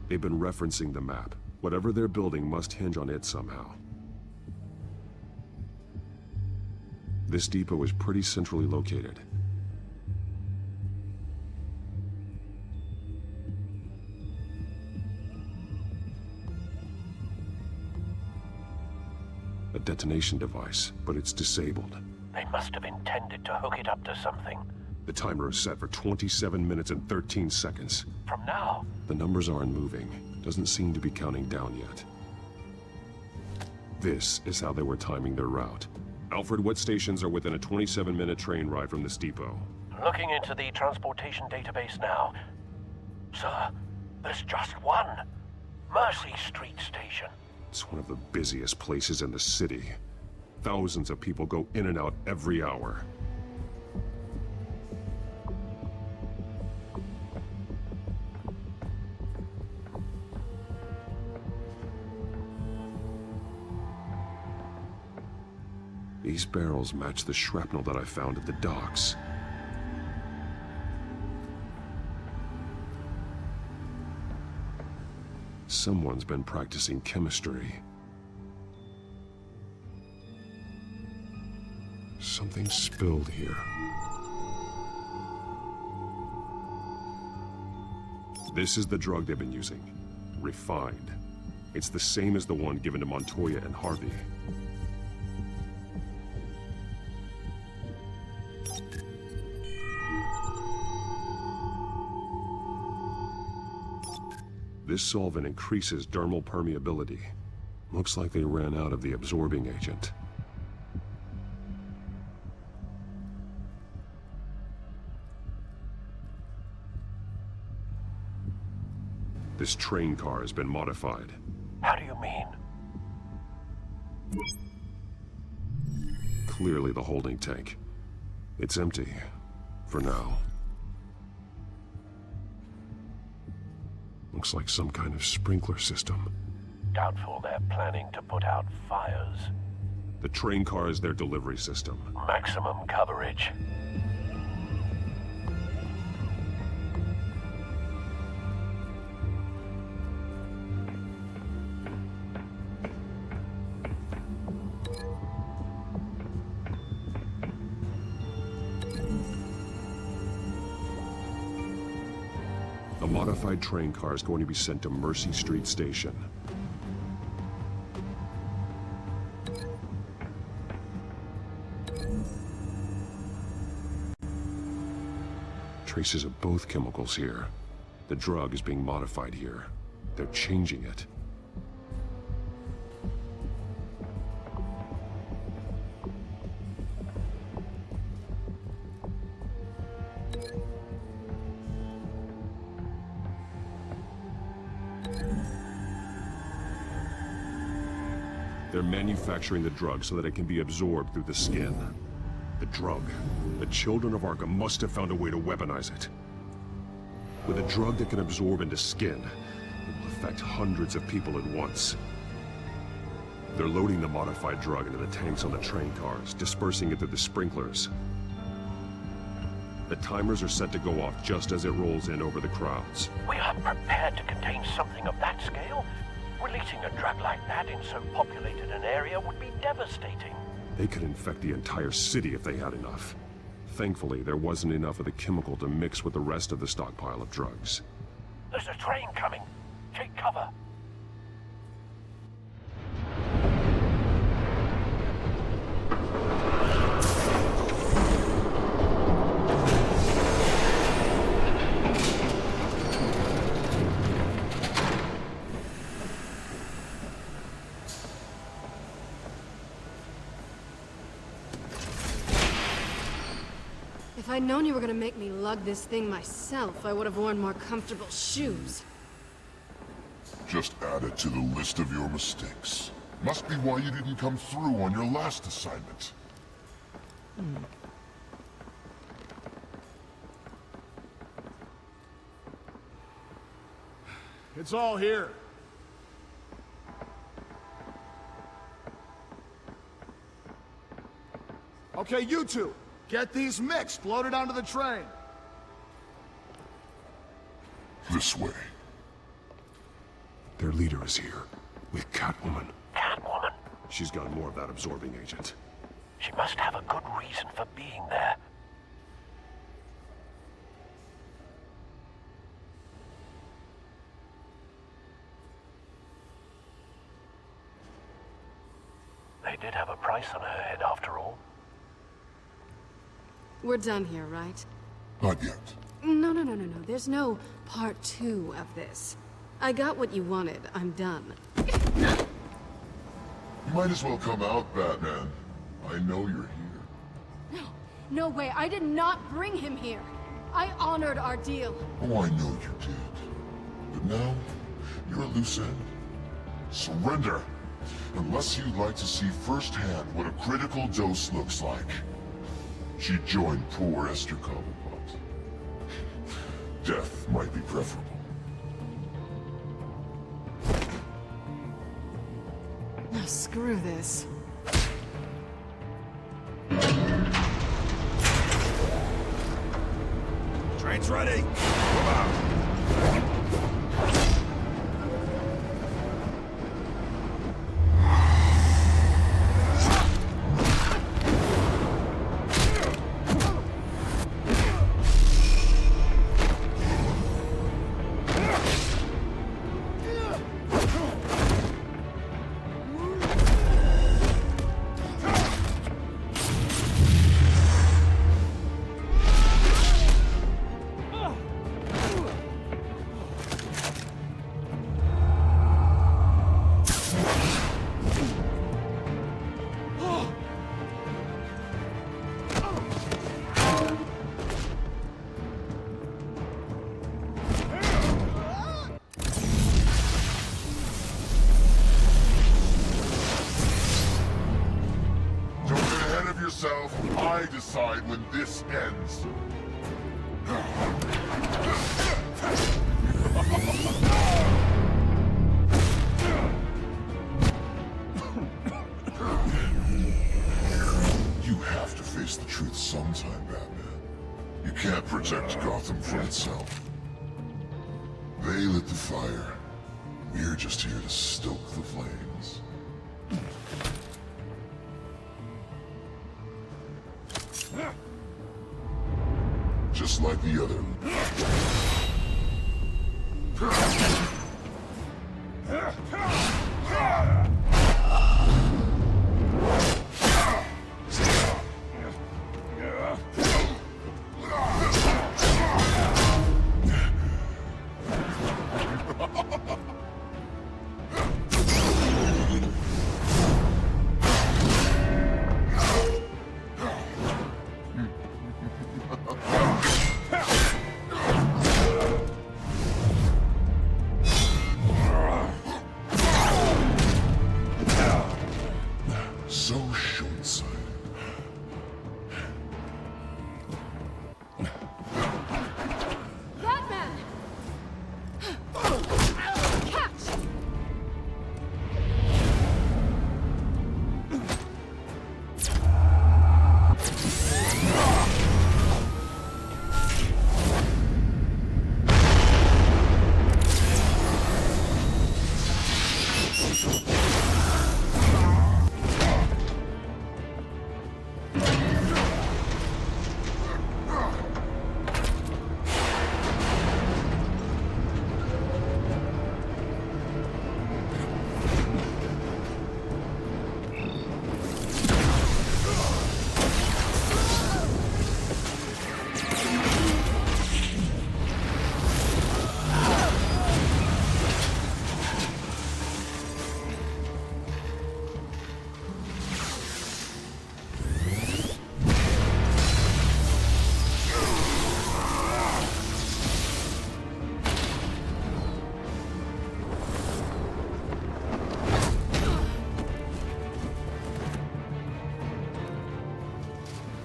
They've been referencing the map. Whatever they're building must hinge on it somehow. This depot is pretty centrally located. A detonation device, but it's disabled. They must have intended to hook it up to something. The timer is set for 27 minutes and 13 seconds. From now? The numbers aren't moving. Doesn't seem to be counting down yet. This is how they were timing their route. Alfred, what stations are within a 27-minute train ride from this depot? Looking into the transportation database now. Sir, there's just one. Mercy Street Station. It's one of the busiest places in the city. Thousands of people go in and out every hour. These barrels match the shrapnel that I found at the docks. Someone's been practicing chemistry. Something spilled here. This is the drug they've been using. Refined. It's the same as the one given to Montoya and Harvey. This solvent increases dermal permeability. Looks like they ran out of the absorbing agent. This train car has been modified. How do you mean? Clearly the holding tank. It's empty. For now. Looks like some kind of sprinkler system. Doubtful they're planning to put out fires. The train car is their delivery system. Maximum coverage. A modified train car is going to be sent to Mercy Street Station. Traces of both chemicals here. The drug is being modified here. They're changing it. They're manufacturing the drug so that it can be absorbed through the skin. The drug. The children of Arkham must have found a way to weaponize it. With a drug that can absorb into skin, it will affect hundreds of people at once. They're loading the modified drug into the tanks on the train cars, dispersing it through the sprinklers. The timers are set to go off just as it rolls in over the crowds. We aren't prepared to contain something of that scale. Releasing a drug like that in so populated an area would be devastating. They could infect the entire city if they had enough. Thankfully, there wasn't enough of the chemical to mix with the rest of the stockpile of drugs. There's a train coming. Take cover. If I'd known you were gonna make me lug this thing myself, I would have worn more comfortable shoes. Just add it to the list of your mistakes. Must be why you didn't come through on your last assignment. It's all here. Okay, you two, get these mixed, loaded onto the train. This way. Their leader is here, with Catwoman. Catwoman? She's got more of that absorbing agent. She must have a good reason for being there. They did have a price on her head after all. We're done here, right? Not yet. No. There's no part 2 of this. I got what you wanted. I'm done. You might as well come out, Batman. I know you're here. No way. I did not bring him here. I honored our deal. Oh, I know you did. But now, you're a loose end. Surrender! Unless you'd like to see firsthand what a critical dose looks like. She joined poor Esther Cobblepot. Death might be preferable. Now screw this. Train's ready! Move out! I decide when this ends. You have to face the truth sometime, Batman. You can't protect Gotham from itself. They lit the fire. We're just here to stoke the flames. Just like the other. So short-sighted. Batman! Catch!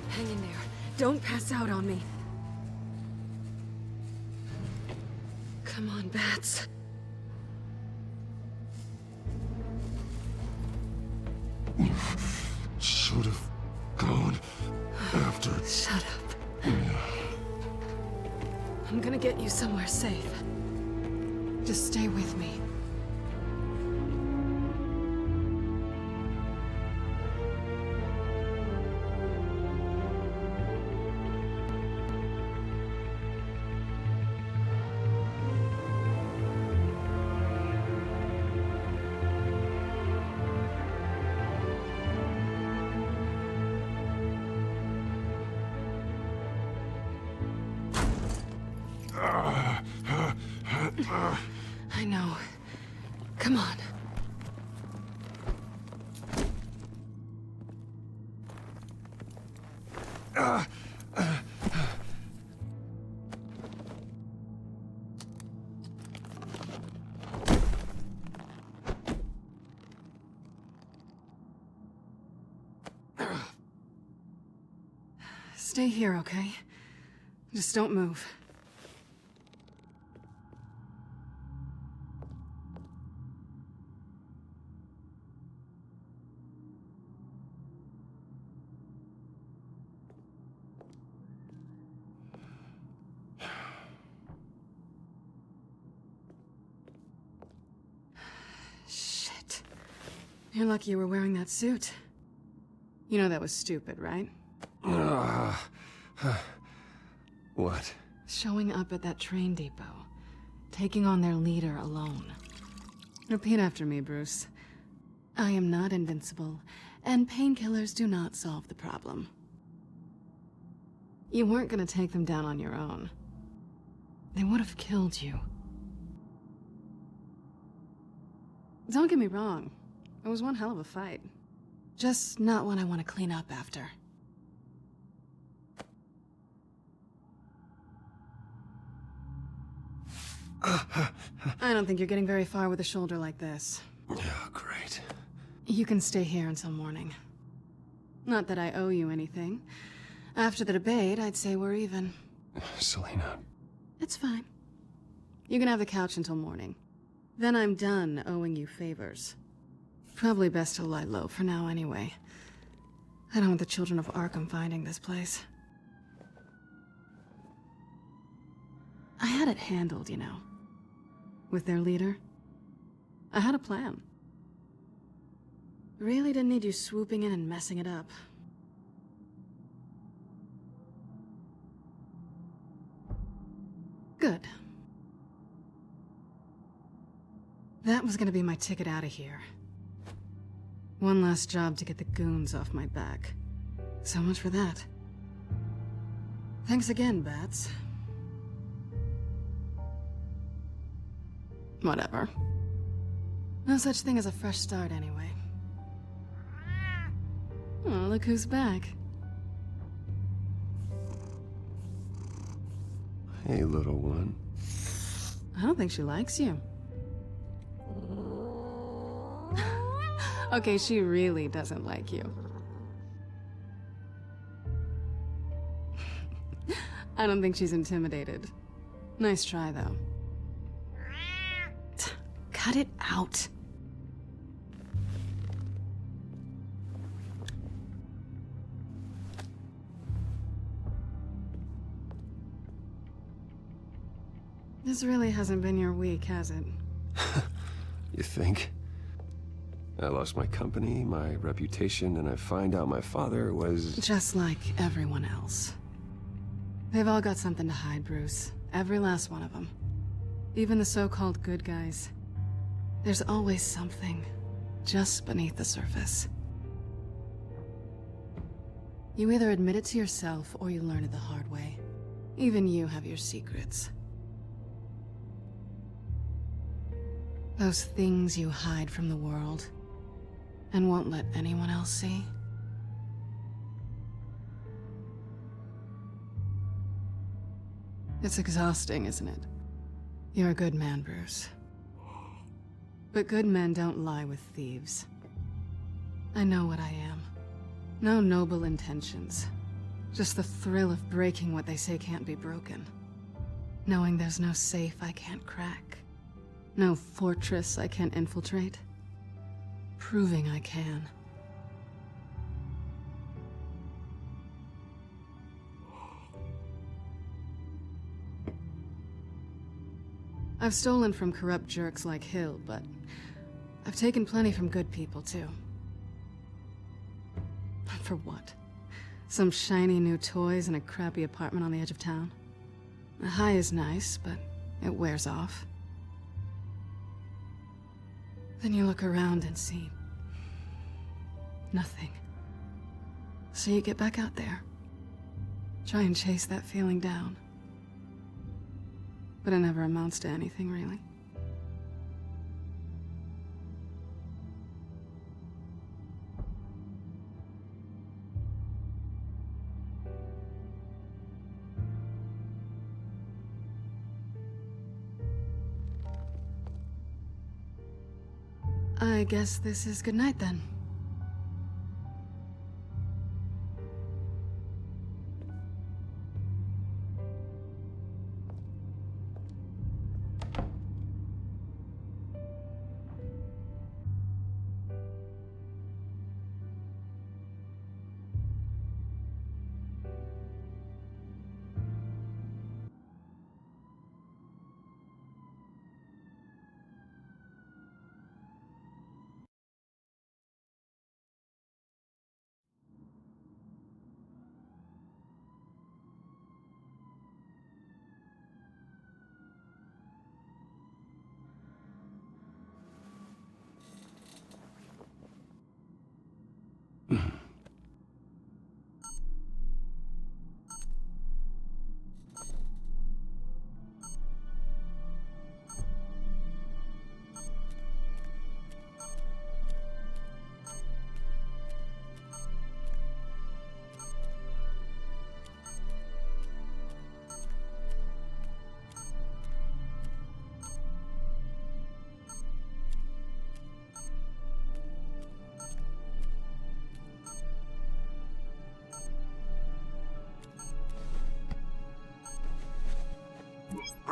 Hang in there. Don't pass out on me. Come on, Bats. Should have gone after. Shut up. I'm gonna get you somewhere safe. Just stay with me. I know. Come on. Stay here, okay? Just don't move. You're lucky you were wearing that suit. You know that was stupid, right? What? Showing up at that train depot. Taking on their leader alone. Repeat after me, Bruce. I am not invincible, and painkillers do not solve the problem. You weren't gonna take them down on your own. They would have killed you. Don't get me wrong. It was one hell of a fight. Just not one I want to clean up after. I don't think you're getting very far with a shoulder like this. Oh, great. You can stay here until morning. Not that I owe you anything. After the debate, I'd say we're even. Selena. It's fine. You can have the couch until morning. Then I'm done owing you favors. Probably best to lie low for now anyway. I don't want the children of Arkham finding this place. I had it handled, you know. With their leader. I had a plan. Really didn't need you swooping in and messing it up. Good. That was gonna be my ticket out of here. One last job to get the goons off my back. So much for that. Thanks again, Bats. Whatever. No such thing as a fresh start, anyway. Oh, look who's back. Hey, little one. I don't think she likes you. Okay, she really doesn't like you. I don't think she's intimidated. Nice try, though. Cut it out. This really hasn't been your week, has it? You think? I lost my company, my reputation, and I find out my father was... Just like everyone else. They've all got something to hide, Bruce. Every last one of them. Even the so-called good guys. There's always something just beneath the surface. You either admit it to yourself or you learn it the hard way. Even you have your secrets. Those things you hide from the world and won't let anyone else see. It's exhausting, isn't it? You're a good man, Bruce. But good men don't lie with thieves. I know what I am. No noble intentions. Just the thrill of breaking what they say can't be broken. Knowing there's no safe I can't crack. No fortress I can't infiltrate. Proving I can. I've stolen from corrupt jerks like Hill, but I've taken plenty from good people, too. For what? Some shiny new toys and a crappy apartment on the edge of town? The high is nice, but it wears off. Then you look around and see nothing. So you get back out there. Try and chase that feeling down. But it never amounts to anything, really. I guess this is good night then.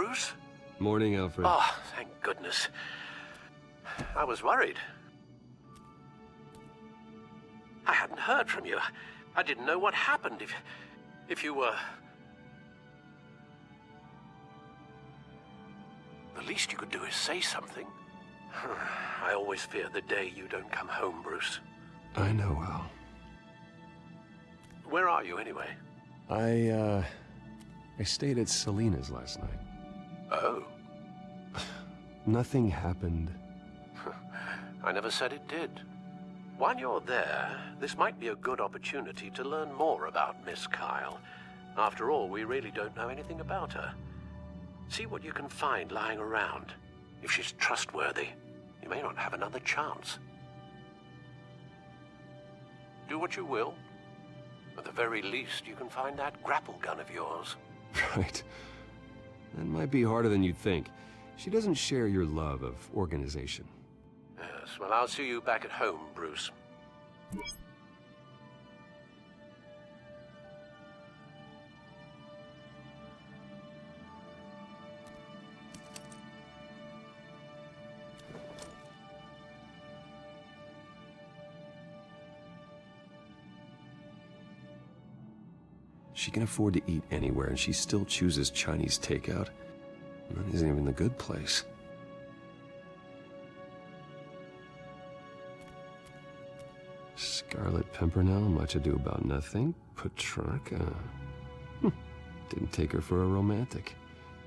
Bruce? Morning, Alfred. Oh, thank goodness. I was worried. I hadn't heard from you. I didn't know what happened if you were... The least you could do is say something. I always fear the day you don't come home, Bruce. I know, Al. Where are you, anyway? I stayed at Selena's last night. Oh. Nothing happened. I never said it did. While you're there, this might be a good opportunity to learn more about Miss Kyle. After all, we really don't know anything about her. See what you can find lying around. If she's trustworthy, you may not have another chance. Do what you will. At the very least, you can find that grapple gun of yours. Right. That might be harder than you'd think. She doesn't share your love of organization. Yes, well, I'll see you back at home, Bruce. She can afford to eat anywhere, and she still chooses Chinese takeout. That isn't even the good place. Scarlet Pimpernel, Much Ado About Nothing, Petrarca. Didn't take her for a romantic.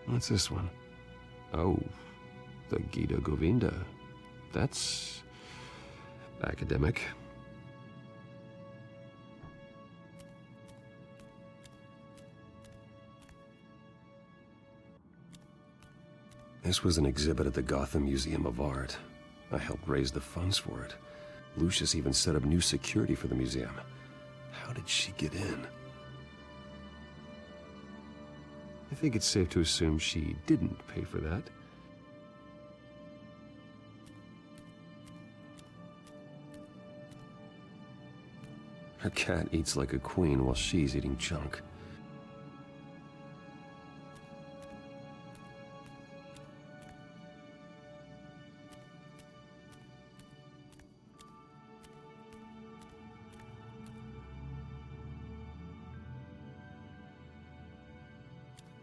What's this one? Oh, the Gita Govinda. That's academic. This was an exhibit at the Gotham Museum of Art. I helped raise the funds for it. Lucius even set up new security for the museum. How did she get in? I think it's safe to assume she didn't pay for that. Her cat eats like a queen while she's eating junk.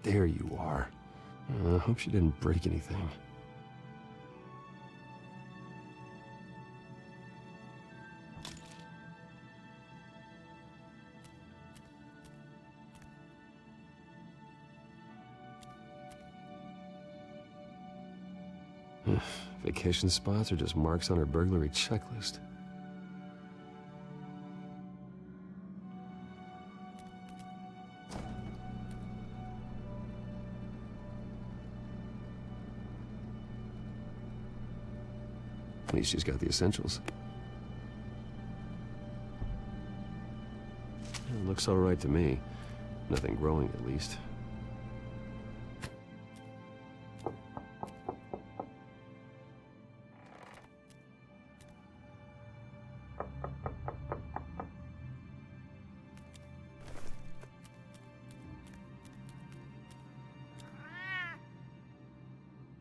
There you are. I hope she didn't break anything. Vacation spots are just marks on her burglary checklist. At least she's got the essentials. It looks all right to me. Nothing growing, at least.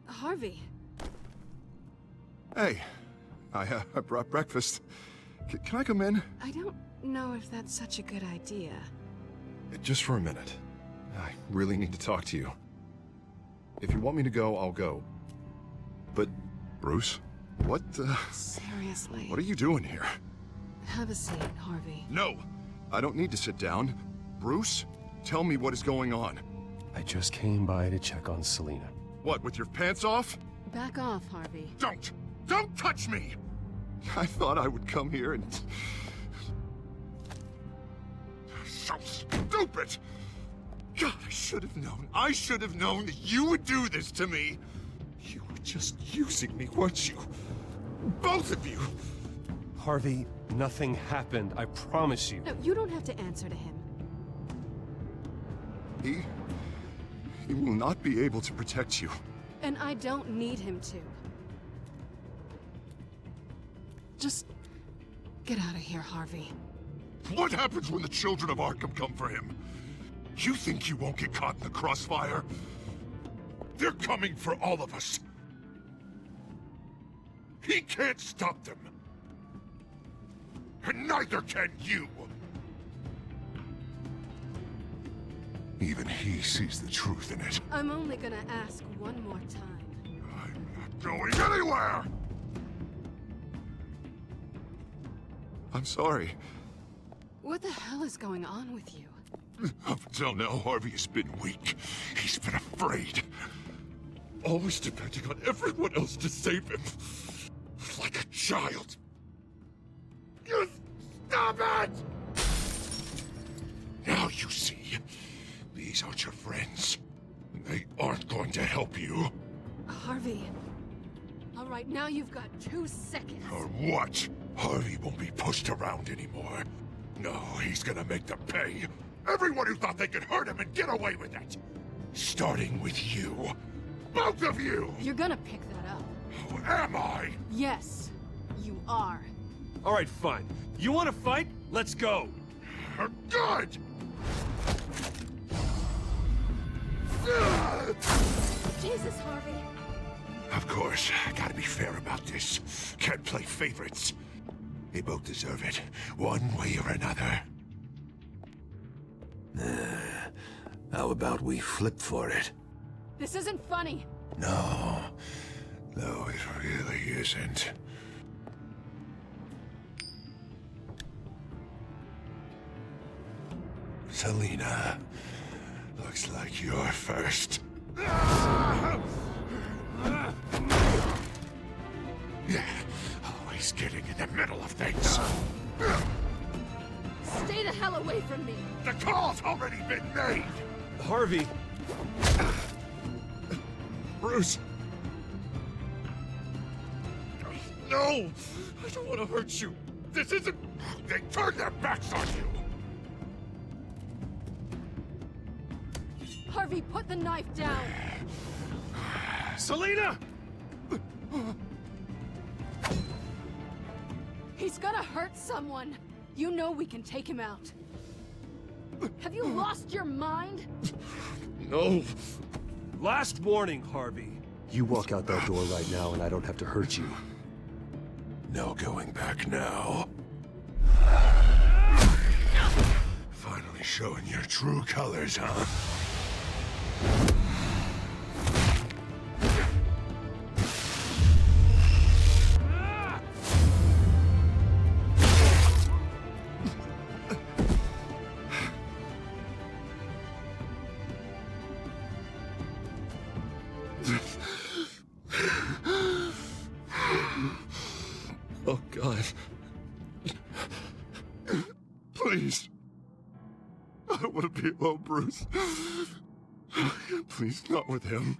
Harvey. Hey, I brought breakfast. Can I come in? I don't know if that's such a good idea. Just for a minute. I really need to talk to you. If you want me to go, I'll go. But, Bruce, what, Seriously. What are you doing here? Have a seat, Harvey. No! I don't need to sit down. Bruce, tell me what is going on. I just came by to check on Selena. What, with your pants off? Back off, Harvey. Don't! Don't touch me! I thought I would come here and... So stupid! God, I should have known. I should have known that you would do this to me. You were just using me, weren't you? Both of you! Harvey, nothing happened. I promise you. No, you don't have to answer to him. He will not be able to protect you. And I don't need him to. Just get out of here, Harvey. What happens when the children of Arkham come for him? You think you won't get caught in the crossfire? They're coming for all of us. He can't stop them. And neither can you. Even he sees the truth in it. I'm only gonna ask one more time. I'm not going anywhere! I'm sorry. What the hell is going on with you? Up until now, Harvey has been weak. He's been afraid. Always depending on everyone else to save him. Like a child. You stop it! Now you see. These aren't your friends. They aren't going to help you. Harvey. All right, now you've got 2 seconds. Or what? Harvey won't be pushed around anymore. No, he's gonna make them pay. Everyone who thought they could hurt him and get away with it. Starting with you. Both of you! You're gonna pick that up. Who am I? Yes, you are. All right, fine. You want to fight? Let's go. Good! Jesus, Harvey. Of course, gotta be fair about this. Can't play favorites. They both deserve it, one way or another. How about we flip for it? This isn't funny. No, it really isn't. Selina, looks like you're first. Yeah, always getting in the middle of things. Stay the hell away from me. The call's already been made. Harvey. Bruce. No, I don't want to hurt you. This isn't... They turned their backs on you. Harvey, put the knife down. Selina! He's gonna hurt someone. You know we can take him out. Have you lost your mind? No. Last warning, Harvey. You walk out that door right now and I don't have to hurt you. No going back now. Finally showing your true colors, huh? Oh, God. Please. I don't want to be alone, Bruce. Please, not with him.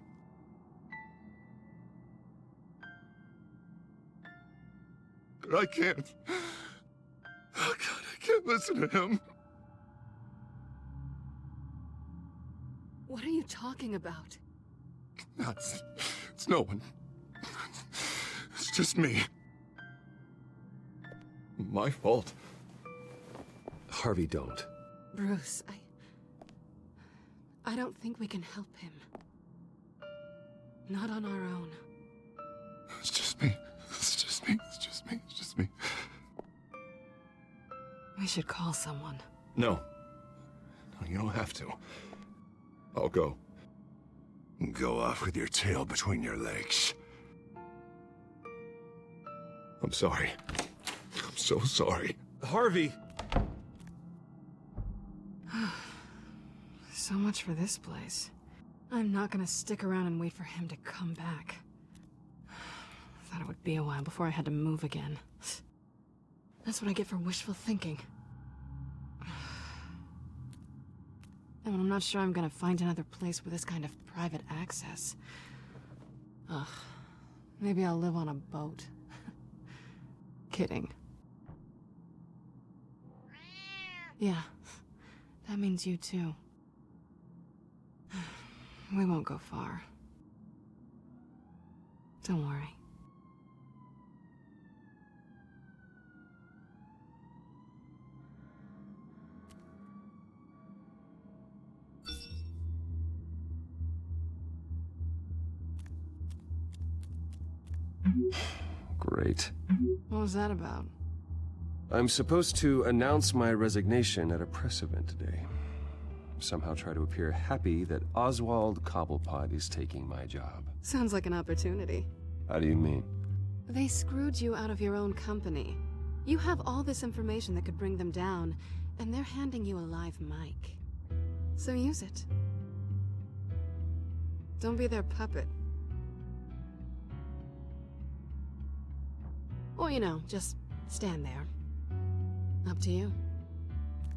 I can't. Oh, God, I can't listen to him. What are you talking about? It's no one. It's just me. My fault. Harvey, don't. Bruce, I don't think we can help him. Not on our own. It's just me. It's just me. It's just me. It's just me. We should call someone. No. No, you don't have to. I'll go. Go off with your tail between your legs. I'm sorry. I'm so sorry. Harvey! So much for this place. I'm not gonna stick around and wait for him to come back. Thought it would be a while before I had to move again. That's what I get for wishful thinking. And I'm not sure I'm gonna find another place with this kind of private access. Ugh. Maybe I'll live on a boat. Kidding. Yeah. That means you too. We won't go far. Don't worry. Great. What was that about? I'm supposed to announce my resignation at a press event today. Somehow try to appear happy that Oswald Cobblepot is taking my job. Sounds like an opportunity. How do you mean? They screwed you out of your own company. You have all this information that could bring them down, and they're handing you a live mic. So use it. Don't be their puppet. Or, you know, just stand there. Up to you.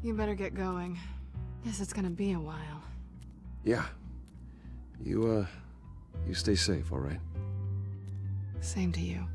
You better get going. Guess it's gonna be a while. Yeah. You stay safe, all right? Same to you.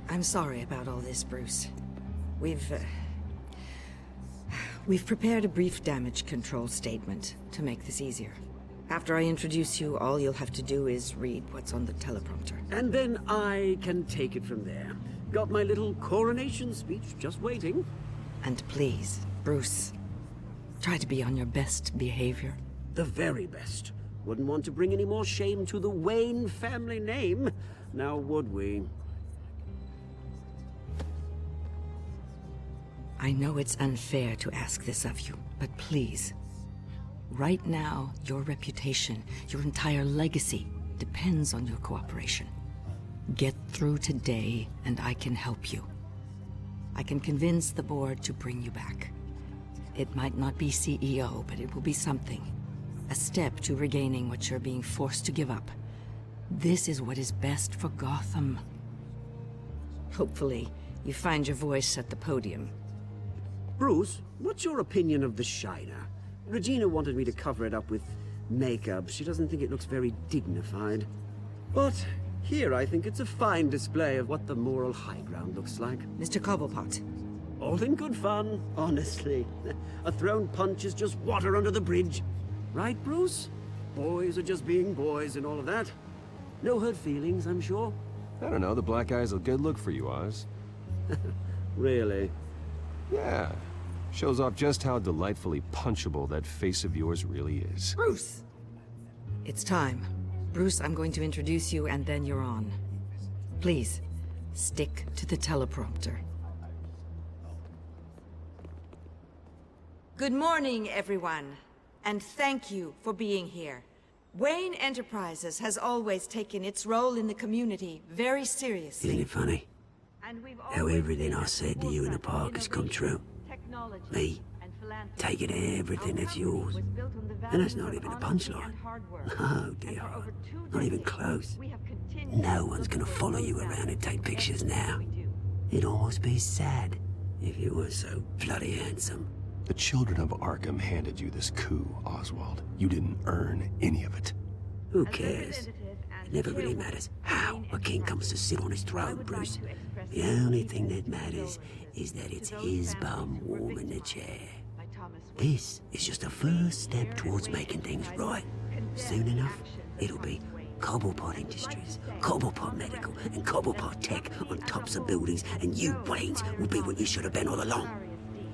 I'm sorry about all this, Bruce. We've prepared a brief damage control statement to make this easier. After I introduce you, all you'll have to do is read what's on the teleprompter. And then I can take it from there. Got my little coronation speech just waiting. And please, Bruce, try to be on your best behavior. The very best. Wouldn't want to bring any more shame to the Wayne family name, now would we? I know it's unfair to ask this of you, but please. Right now, your reputation, your entire legacy, depends on your cooperation. Get through today, and I can help you. I can convince the board to bring you back. It might not be CEO, but it will be something. A step to regaining what you're being forced to give up. This is what is best for Gotham. Hopefully, you find your voice at the podium. Bruce, what's your opinion of the Shiner? Regina wanted me to cover it up with makeup. She doesn't think it looks very dignified. But here I think it's a fine display of what the moral high ground looks like. Mr. Cobblepot. All in good fun, honestly. A thrown punch is just water under the bridge. Right, Bruce? Boys are just being boys and all of that. No hurt feelings, I'm sure. I don't know, the black eye's a good look for you, Oz. Really? Yeah. Shows off just how delightfully punchable that face of yours really is. Bruce! It's time. Bruce, I'm going to introduce you and then you're on. Please, stick to the teleprompter. Good morning, everyone. And thank you for being here. Wayne Enterprises has always taken its role in the community very seriously. Isn't it funny? How everything I said to you in the park has come true. Me, taking everything that's yours. And that's not even a punchline. No, dear. Not even close. No one's gonna follow you around and take pictures now. It'd almost be sad if you were so bloody handsome. The children of Arkham handed you this coup, Oswald. You didn't earn any of it. Who cares? It never really matters how a king comes to sit on his throne, Bruce. The only thing that matters is that it's his bum warm in the chair. This is just a first step towards making things right. Soon enough, it'll be Cobblepot Industries, Cobblepot Medical, and Cobblepot Tech on tops of buildings, and you, Waynes, will be what you should have been all along.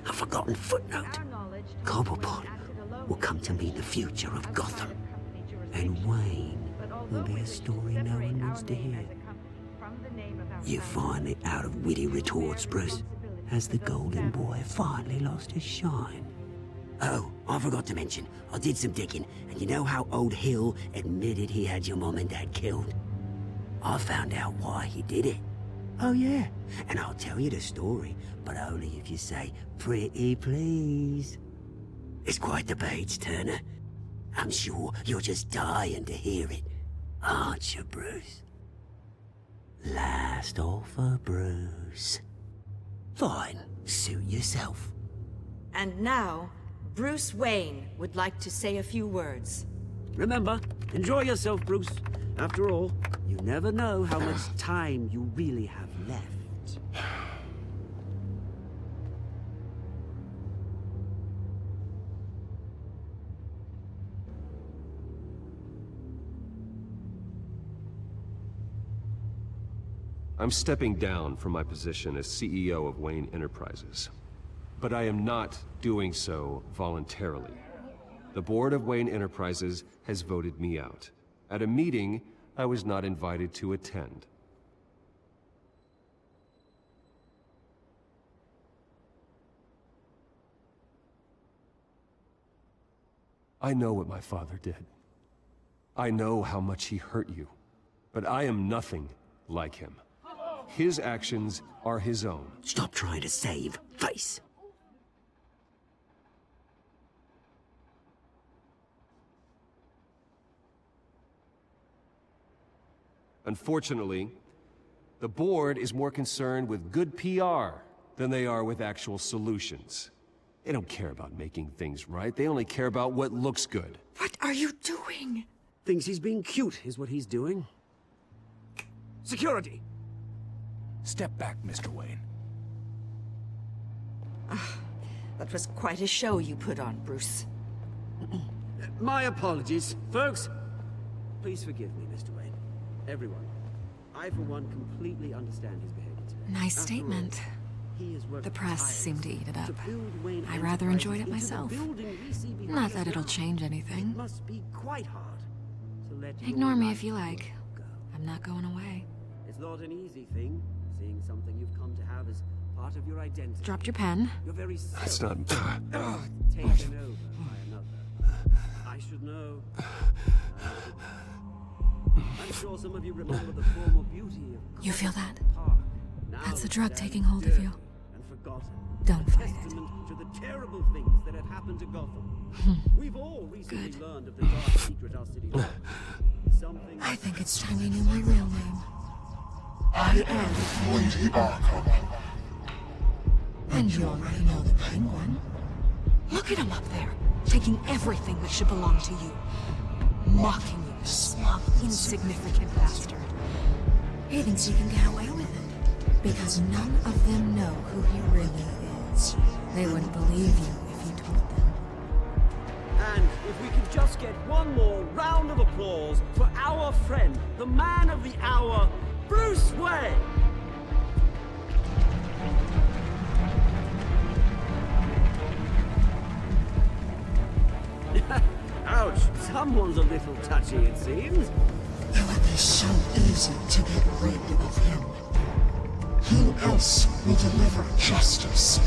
A forgotten footnote. Cobblepot will come to mean the future of Gotham. And Wayne will be a story no one wants to hear. You're finally out of witty retorts, Bruce. Has the golden boy finally lost his shine? Oh, I forgot to mention, I did some digging, and you know how old Hill admitted he had your mom and dad killed? I found out why he did it. Oh yeah, and I'll tell you the story, but only if you say, pretty please. It's quite the page turner. I'm sure you're just dying to hear it, aren't you, Bruce? Last offer, Bruce. Fine, suit yourself. And now, Bruce Wayne would like to say a few words. Remember, enjoy yourself, Bruce. After all, you never know how much time you really have left. I'm stepping down from my position as CEO of Wayne Enterprises. But I am not doing so voluntarily. The board of Wayne Enterprises has voted me out, at a meeting I was not invited to attend. I know what my father did. I know how much he hurt you, but I am nothing like him. His actions are his own. Stop trying to save face. Unfortunately, the board is more concerned with good PR than they are with actual solutions. They don't care about making things right. They only care about what looks good. What are you doing? Thinks he's being cute, is what he's doing. Security! Step back, Mr. Wayne. That was quite a show you put on, Bruce. My apologies. Folks, please forgive me, Mr. Wayne. Everyone. I, for one, completely understand his behavior today. Nice After statement. all, he has worked The press seemed to eat it up. to build Wayne I rather enjoyed it Enterprises into the myself. building we see behind Not us that it'll now. change anything. It must be quite hard to let your Ignore me life if you like. I'm not going away. It's not an easy thing, seeing something you've come to have as part of your identity. Dropped your pen. You're very That's not... taken over by another. I should know. I'm sure some of you remember the former beauty of You feel that? Park. Now That's a it drug stands taking hold of you. dirty and forgotten. Don't A fight it. testament to the terrible things that have happened to Gotham. We've all recently learned of the dark secret our city holds. Something I think it's time you knew my real name. I am Lady Arkham. And you already know the Penguin. Look at him up there, taking everything that should belong to you. Mocking you, smug, insignificant bastard. He thinks he can get away with it. Because none of them know who he really is. They wouldn't believe you if you told them. And if we could just get one more round of applause for our friend, the man of the hour, Bruce Wayne! Ouch, someone's a little touchy, it seems. It would be so easy to get rid of him. Who else will deliver justice?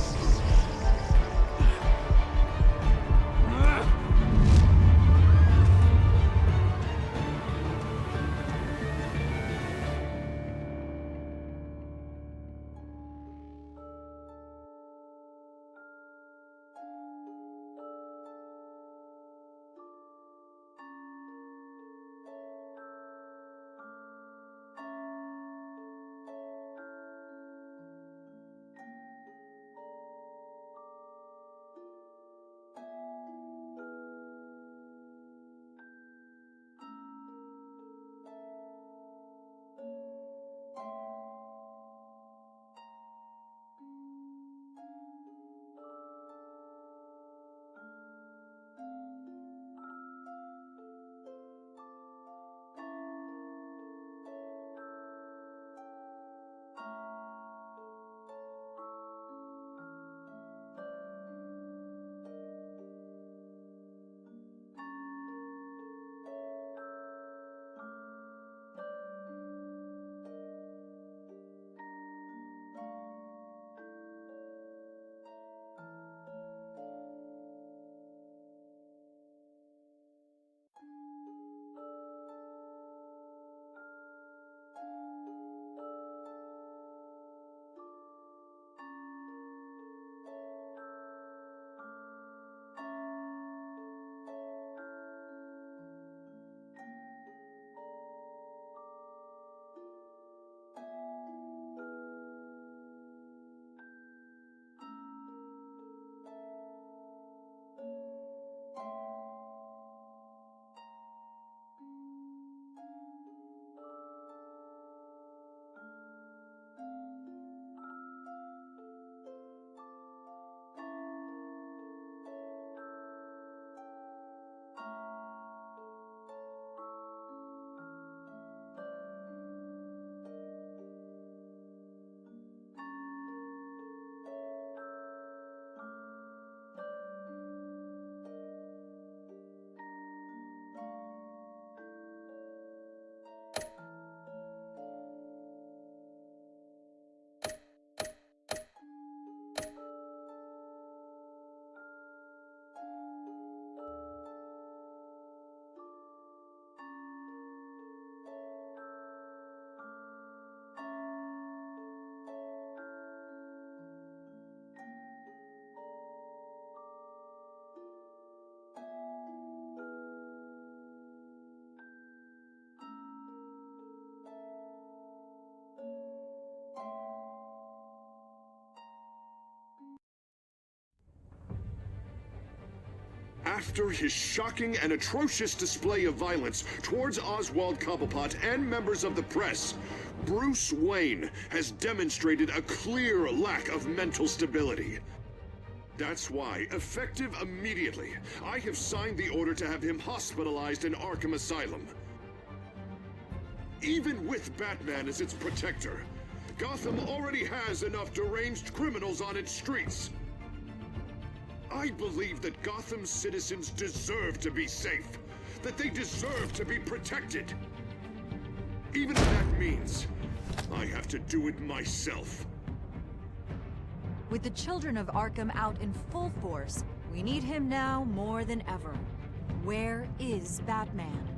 After his shocking and atrocious display of violence towards Oswald Cobblepot and members of the press, Bruce Wayne has demonstrated a clear lack of mental stability. That's why, effective immediately, I have signed the order to have him hospitalized in Arkham Asylum. Even with Batman as its protector, Gotham already has enough deranged criminals on its streets. I believe that Gotham's citizens deserve to be safe, that they deserve to be protected. Even if that means I have to do it myself. With the children of Arkham out in full force, we need him now more than ever. Where is Batman?